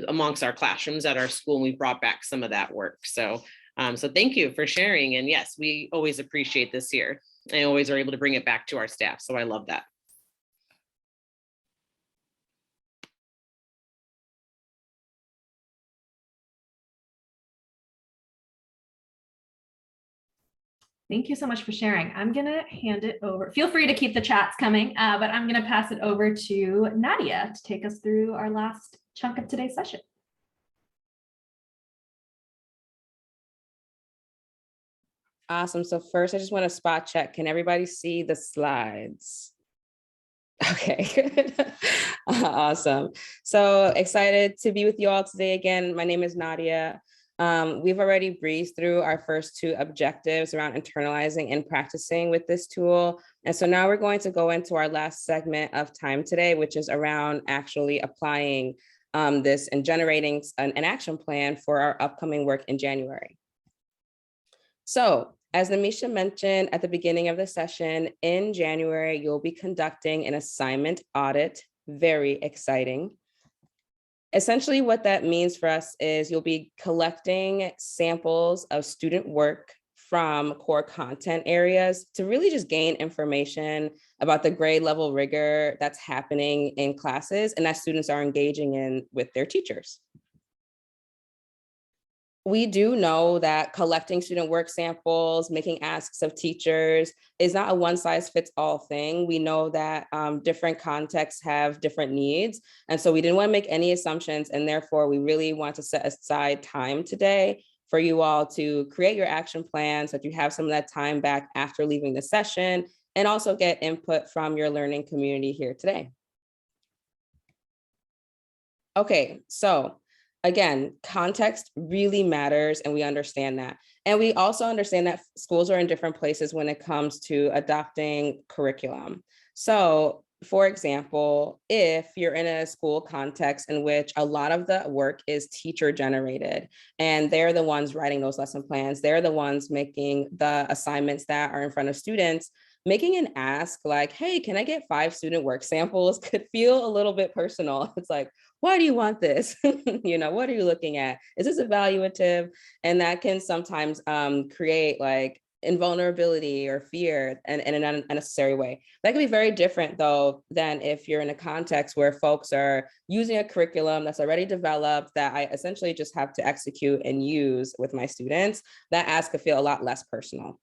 amongst our classrooms at our school, and we brought back some of that work. So so thank you for sharing. And yes, we always appreciate this here, and always are able to bring it back to our staff. So I love that. Thank you so much for sharing. I'm gonna hand it over. Feel free to keep the chats coming, but I'm gonna pass it over to Nadia to take us through our last chunk of today's session. Awesome. So first, I just want to spot check. Can everybody see the slides? Okay, good. Awesome. So excited to be with you all today again. My name is Nadia. We've already breezed through our first two objectives around internalizing and practicing with this tool. And so now we're going to go into our last segment of time today, which is around actually applying this and generating an action plan for our upcoming work in January. So as Namisha mentioned at the beginning of the session, in January, you'll be conducting an assignment audit. Very exciting. Essentially, what that means for us is you'll be collecting samples of student work from core content areas to really just gain information about the grade level rigor that's happening in classes and that students are engaging in with their teachers. We do know that collecting student work samples, making asks of teachers is not a one size fits all thing. We know that different contexts have different needs. And so we didn't want to make any assumptions. And therefore, we really want to set aside time today for you all to create your action plans so that you have some of that time back after leaving the session and also get input from your learning community here today. Okay, so again, context really matters, and we understand that. And we also understand that schools are in different places when it comes to adopting curriculum. So, for example, if you're in a school context in which a lot of the work is teacher generated, and they're the ones writing those lesson plans, they're the ones making the assignments that are in front of students, making an ask like, hey, can I get 5 student work samples could feel a little bit personal. It's like, why do you want this? What are you looking at? Is this evaluative? And that can sometimes create like invulnerability or fear and in an unnecessary way. That can be very different though than if you're in a context where folks are using a curriculum that's already developed that I essentially just have to execute and use with my students. That ask could feel a lot less personal.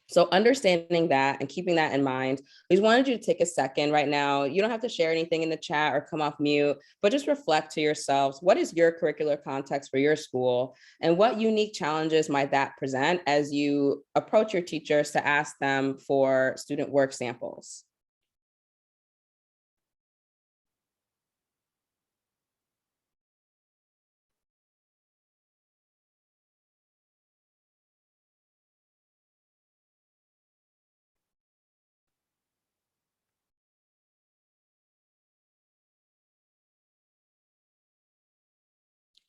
So understanding that and keeping that in mind, we just wanted you to take a second right now. You don't have to share anything in the chat or come off mute, but just reflect to yourselves, what is your curricular context for your school? And what unique challenges might that present as you approach your teachers to ask them for student work samples?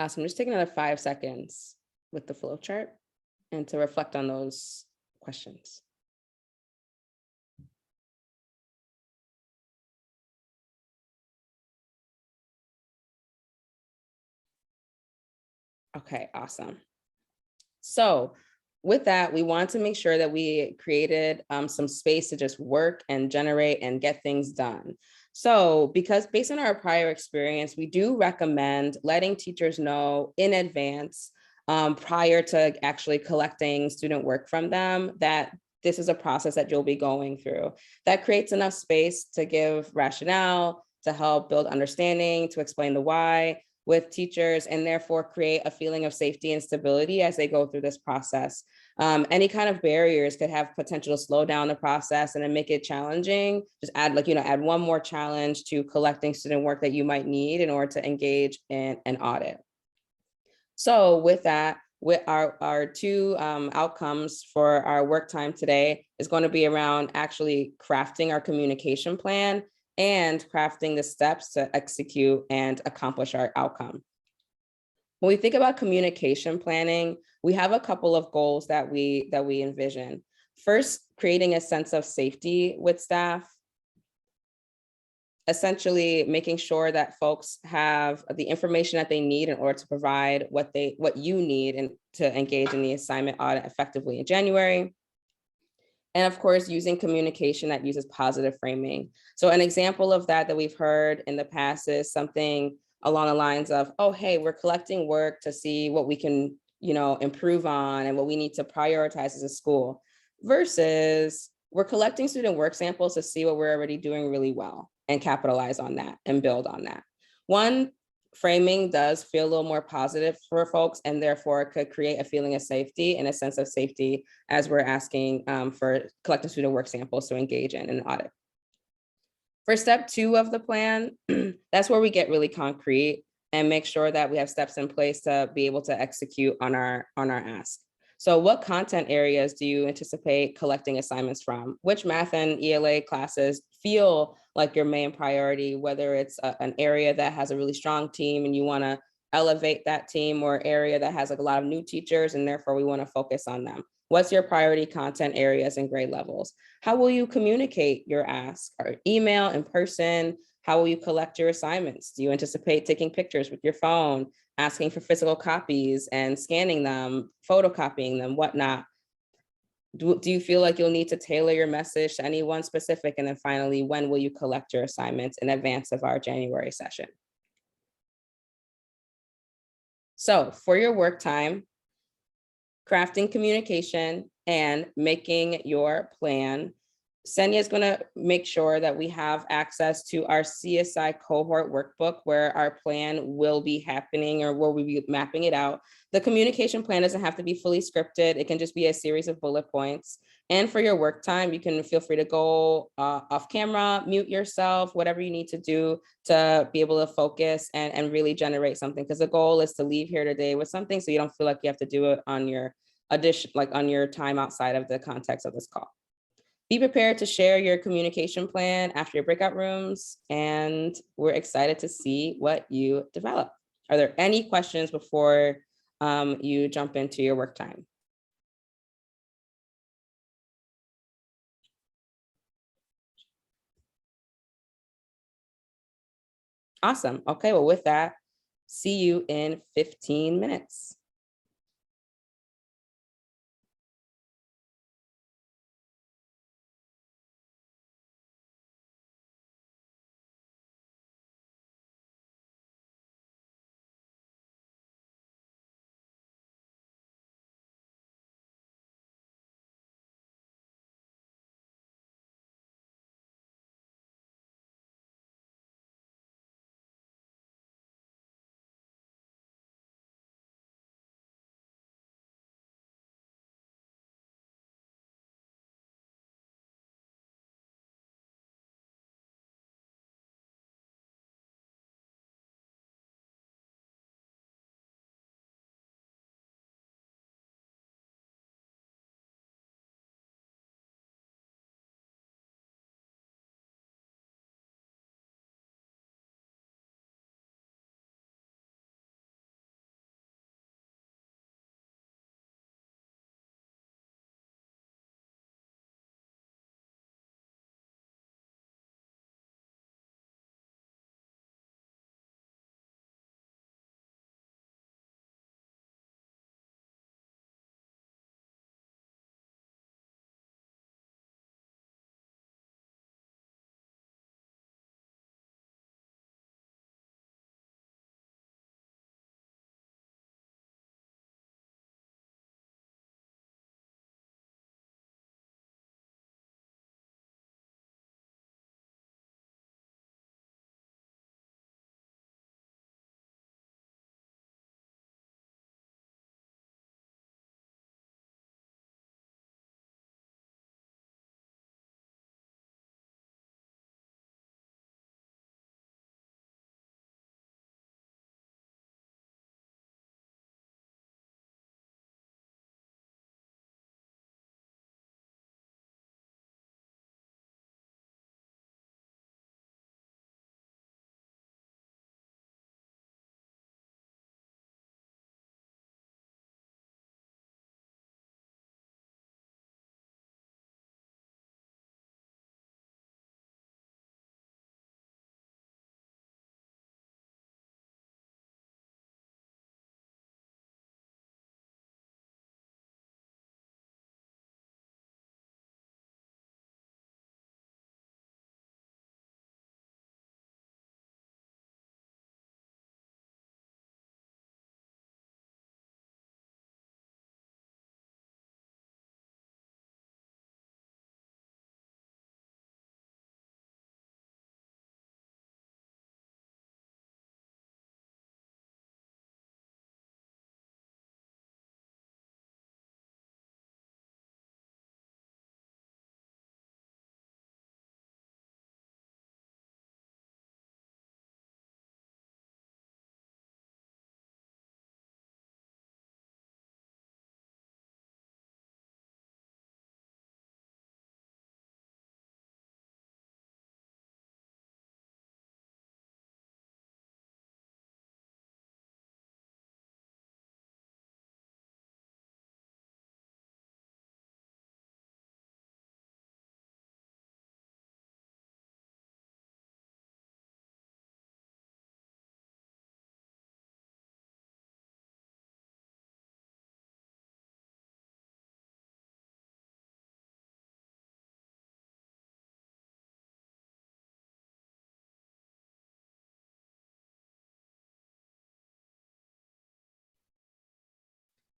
Awesome. Just take another 5 seconds with the flow chart and to reflect on those questions. Okay, awesome. So with that, we want to make sure that we created some space to just work and generate and get things done. So because based on our prior experience, we do recommend letting teachers know in advance prior to actually collecting student work from them that this is a process that you'll be going through. That creates enough space to give rationale, to help build understanding, to explain the why with teachers, and therefore create a feeling of safety and stability as they go through this process. Any kind of barriers could have potential to slow down the process and then make it challenging. Just add add one more challenge to collecting student work that you might need in order to engage in an audit. So with that, with our two outcomes for our work time today is going to be around actually crafting our communication plan and crafting the steps to execute and accomplish our outcome. When we think about communication planning, we have a couple of goals that we envision. First, creating a sense of safety with staff. Essentially making sure that folks have the information that they need in order to provide what you need and to engage in the assignment audit effectively in January. And of course, using communication that uses positive framing. So an example of that we've heard in the past is something along the lines of, oh, hey, we're collecting work to see what we can, improve on and what we need to prioritize as a school. versus we're collecting student work samples to see what we're already doing really well and capitalize on that and build on that. One, framing does feel a little more positive for folks and therefore could create a feeling of safety and a sense of safety as we're asking for collecting student work samples to engage in an audit. For step 2 of the plan, that's where we get really concrete and make sure that we have steps in place to be able to execute on our ask. So what content areas do you anticipate collecting assignments from? Which math and ELA classes feel like your main priority, whether it's an area that has a really strong team and you want to elevate that team, or area that has like a lot of new teachers and therefore we want to focus on them? What's your priority content areas and grade levels? How will you communicate your ask? Or email, in person? How will you collect your assignments? Do you anticipate taking pictures with your phone, asking for physical copies and scanning them, photocopying them, whatnot? Do you feel like you'll need to tailor your message to anyone specific? And then finally, when will you collect your assignments in advance of our January session? So for your work time, crafting communication and making your plan, Senya is going to make sure that we have access to our CSI cohort workbook where our plan will be happening, or where we'll be mapping it out. The communication plan doesn't have to be fully scripted. It can just be a series of bullet points. And for your work time, you can feel free to go off camera, mute yourself, whatever you need to do to be able to focus and really generate something. Because the goal is to leave here today with something so you don't feel like you have to do it on your on your time outside of the context of this call. Be prepared to share your communication plan after your breakout rooms, and we're excited to see what you develop. Are there any questions before you jump into your work time? Awesome. Okay, well, with that, see you in 15 minutes.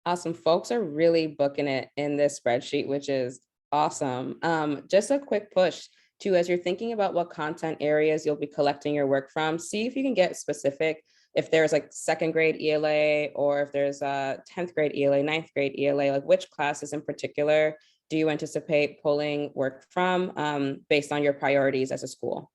Awesome. Folks are really booking it in this spreadsheet, which is awesome. Just a quick push too, as you're thinking about what content areas you'll be collecting your work from, see if you can get specific. If there's like second grade ELA, or if there's a 10th grade ELA, ninth grade ELA, like which classes in particular do you anticipate pulling work from based on your priorities as a school?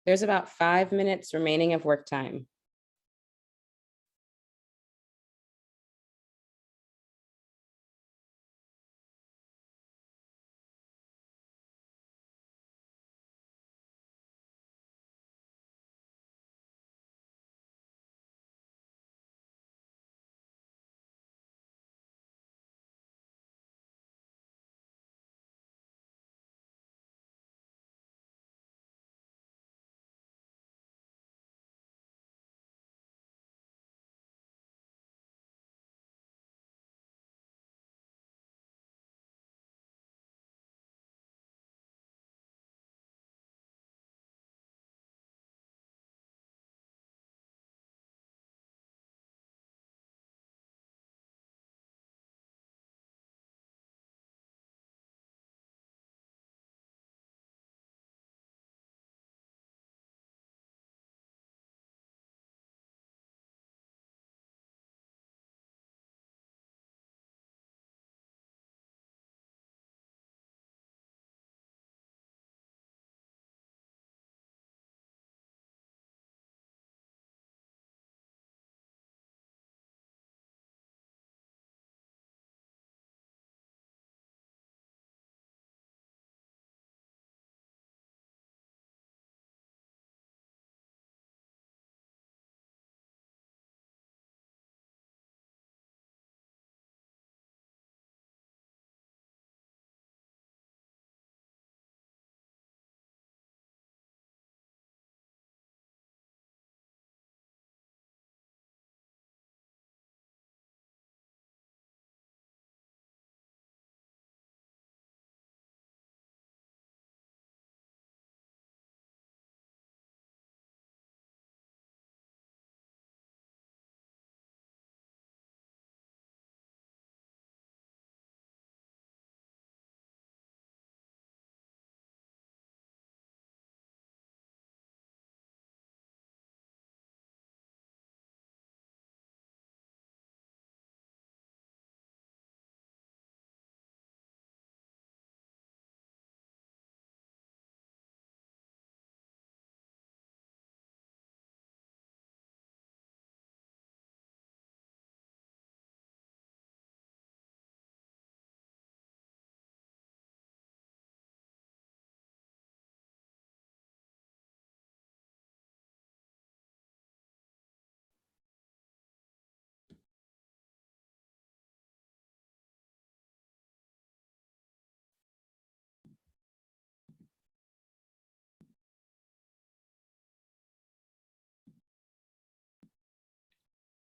There's about 5 minutes remaining of work time.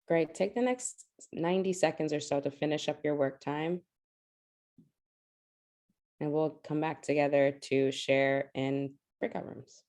Great. Take the next 90 seconds or so to finish up your work time. And we'll come back together to share in breakout rooms.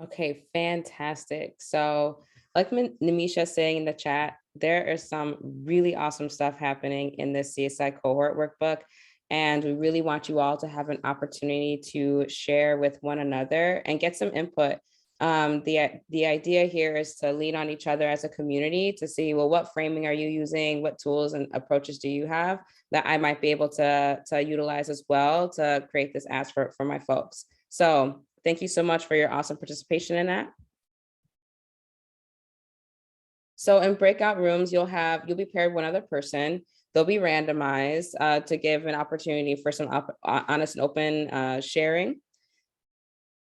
Okay, fantastic. So like Namisha saying in the chat, there is some really awesome stuff happening in this CSI cohort workbook. And we really want you all to have an opportunity to share with one another and get some input The idea here is to lean on each other as a community to see, well, what framing are you using? What tools and approaches do you have that I might be able to utilize as well to create this ask for my folks? So thank you so much for your awesome participation in that. So in breakout rooms, you'll be paired one other person. They'll be randomized to give an opportunity for some honest and open sharing.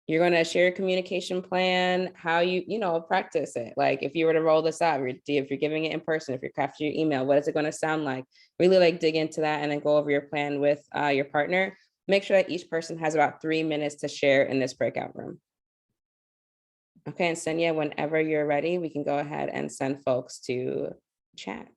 You're going to share your communication plan, how you practice it. Like if you were to roll this out, if you're giving it in person, if you're crafting your email, what is it going to sound like? Really like dig into that and then go over your plan with your partner. Make sure that each person has about 3 minutes to share in this breakout room. Okay, and Senya, whenever you're ready, we can go ahead and send folks to chat.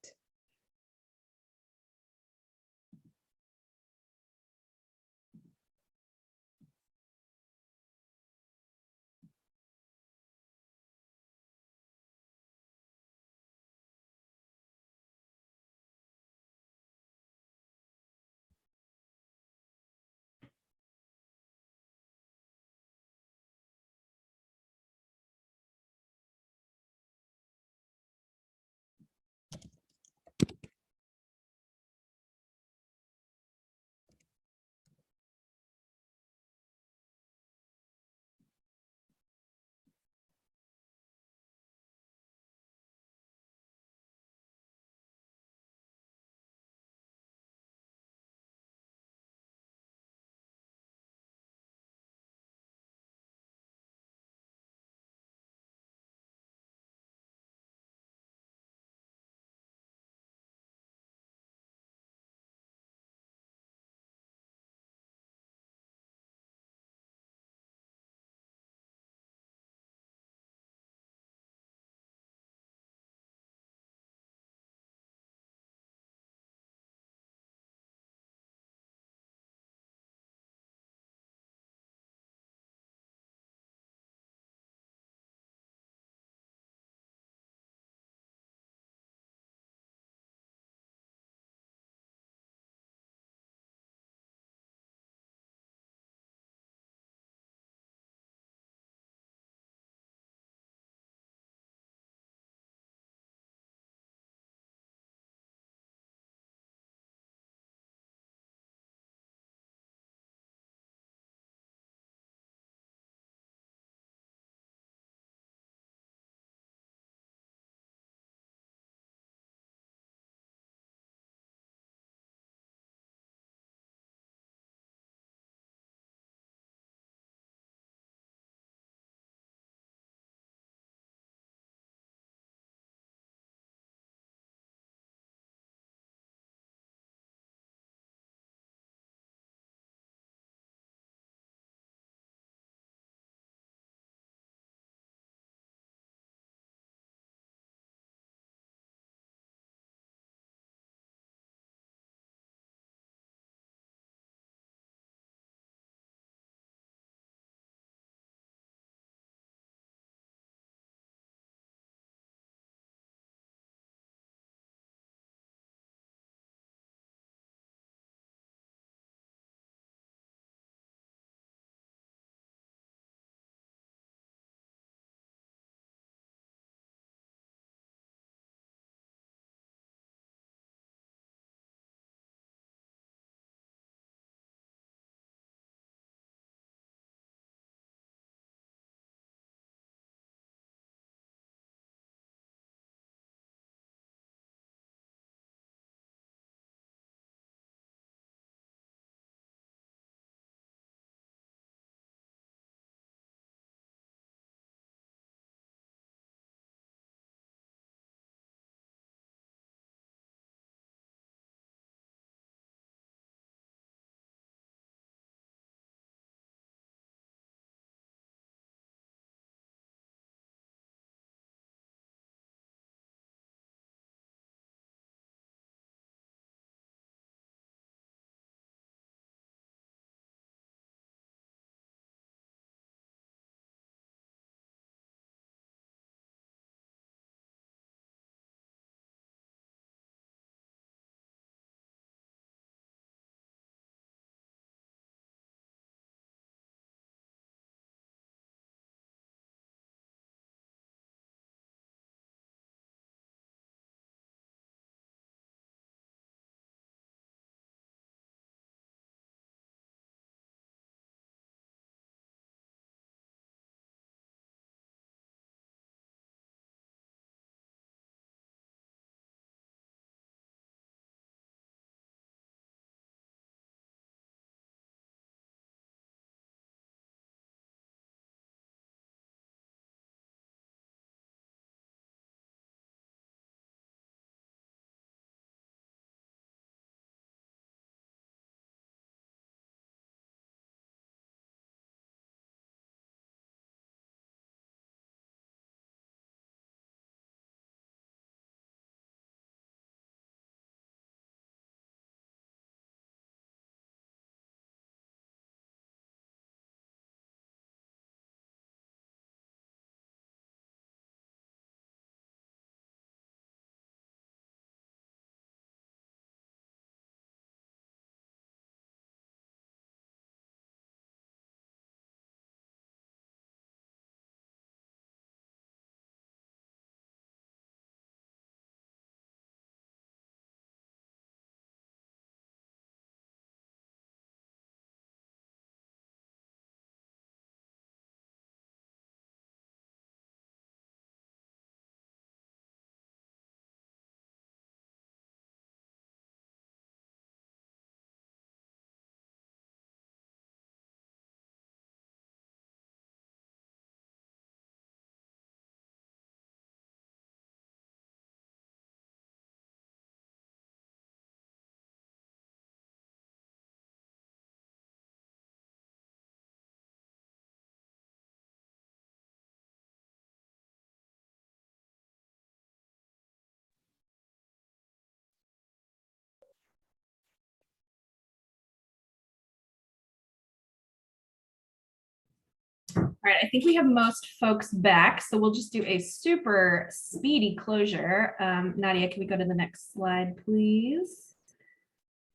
right, I think we have most folks back, so we'll just do a super speedy closure. Nadia, can we go to the next slide, please?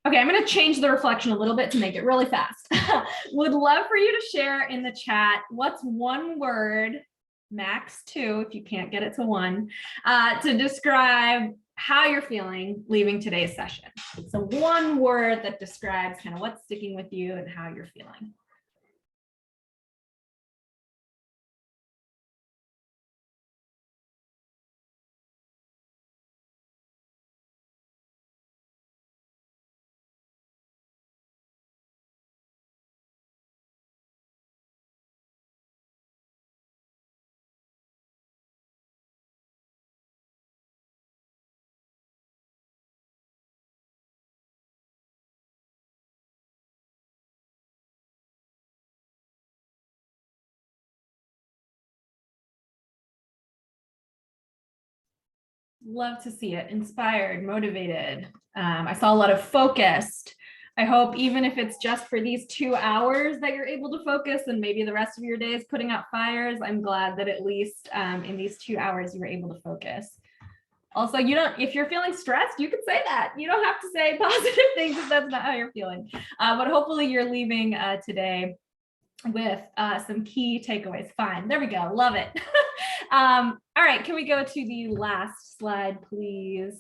Okay, I'm going to change the reflection a little bit to make it really fast. Would love for you to share in the chat what's one word, max 2 if you can't get it to 1, to describe how you're feeling leaving today's session. So one word that describes kind of what's sticking with you and how you're feeling. Love to see it. Inspired, motivated. I saw a lot of focused. I hope even if it's just for these 2 hours that you're able to focus and maybe the rest of your day is putting out fires, I'm glad that at least in these 2 hours you were able to focus. Also, if you're feeling stressed, you can say that. You don't have to say positive things if that's not how you're feeling. But hopefully you're leaving today with some key takeaways. Fine, there we go, love it. All right, can we go to the last slide, please?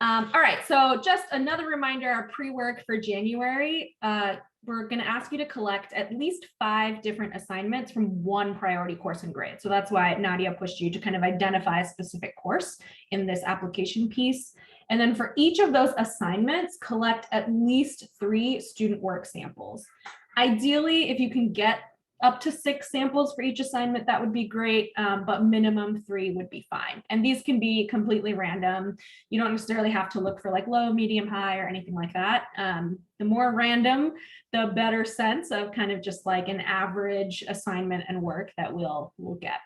All right, so just another reminder, our pre-work for January, we're gonna ask you to collect at least 5 different assignments from one priority course and grade. So that's why Nadia pushed you to kind of identify a specific course in this application piece. And then for each of those assignments, collect at least 3 student work samples. Ideally, if you can get up to 6 samples for each assignment, that would be great, but minimum 3 would be fine. And these can be completely random. You don't necessarily have to look for like low, medium, high, or anything like that. The more random, the better sense of kind of just like an average assignment and work that we'll get.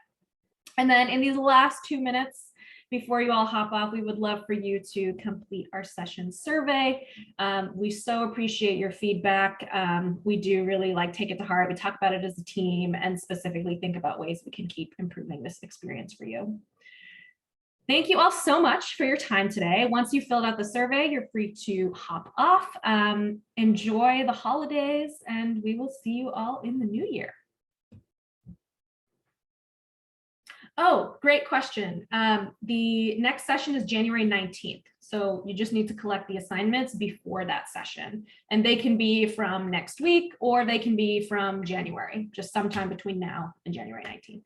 And then in these last 2 minutes, before you all hop off, we would love for you to complete our session survey. We so appreciate your feedback. We do really take it to heart. We talk about it as a team and specifically think about ways we can keep improving this experience for you. Thank you all so much for your time today. Once you filled out the survey, you're free to hop off. Enjoy the holidays, and we will see you all in the new year. Oh, great question. The next session is January 19th. So you just need to collect the assignments before that session. And they can be from next week or they can be from January, just sometime between now and January 19th.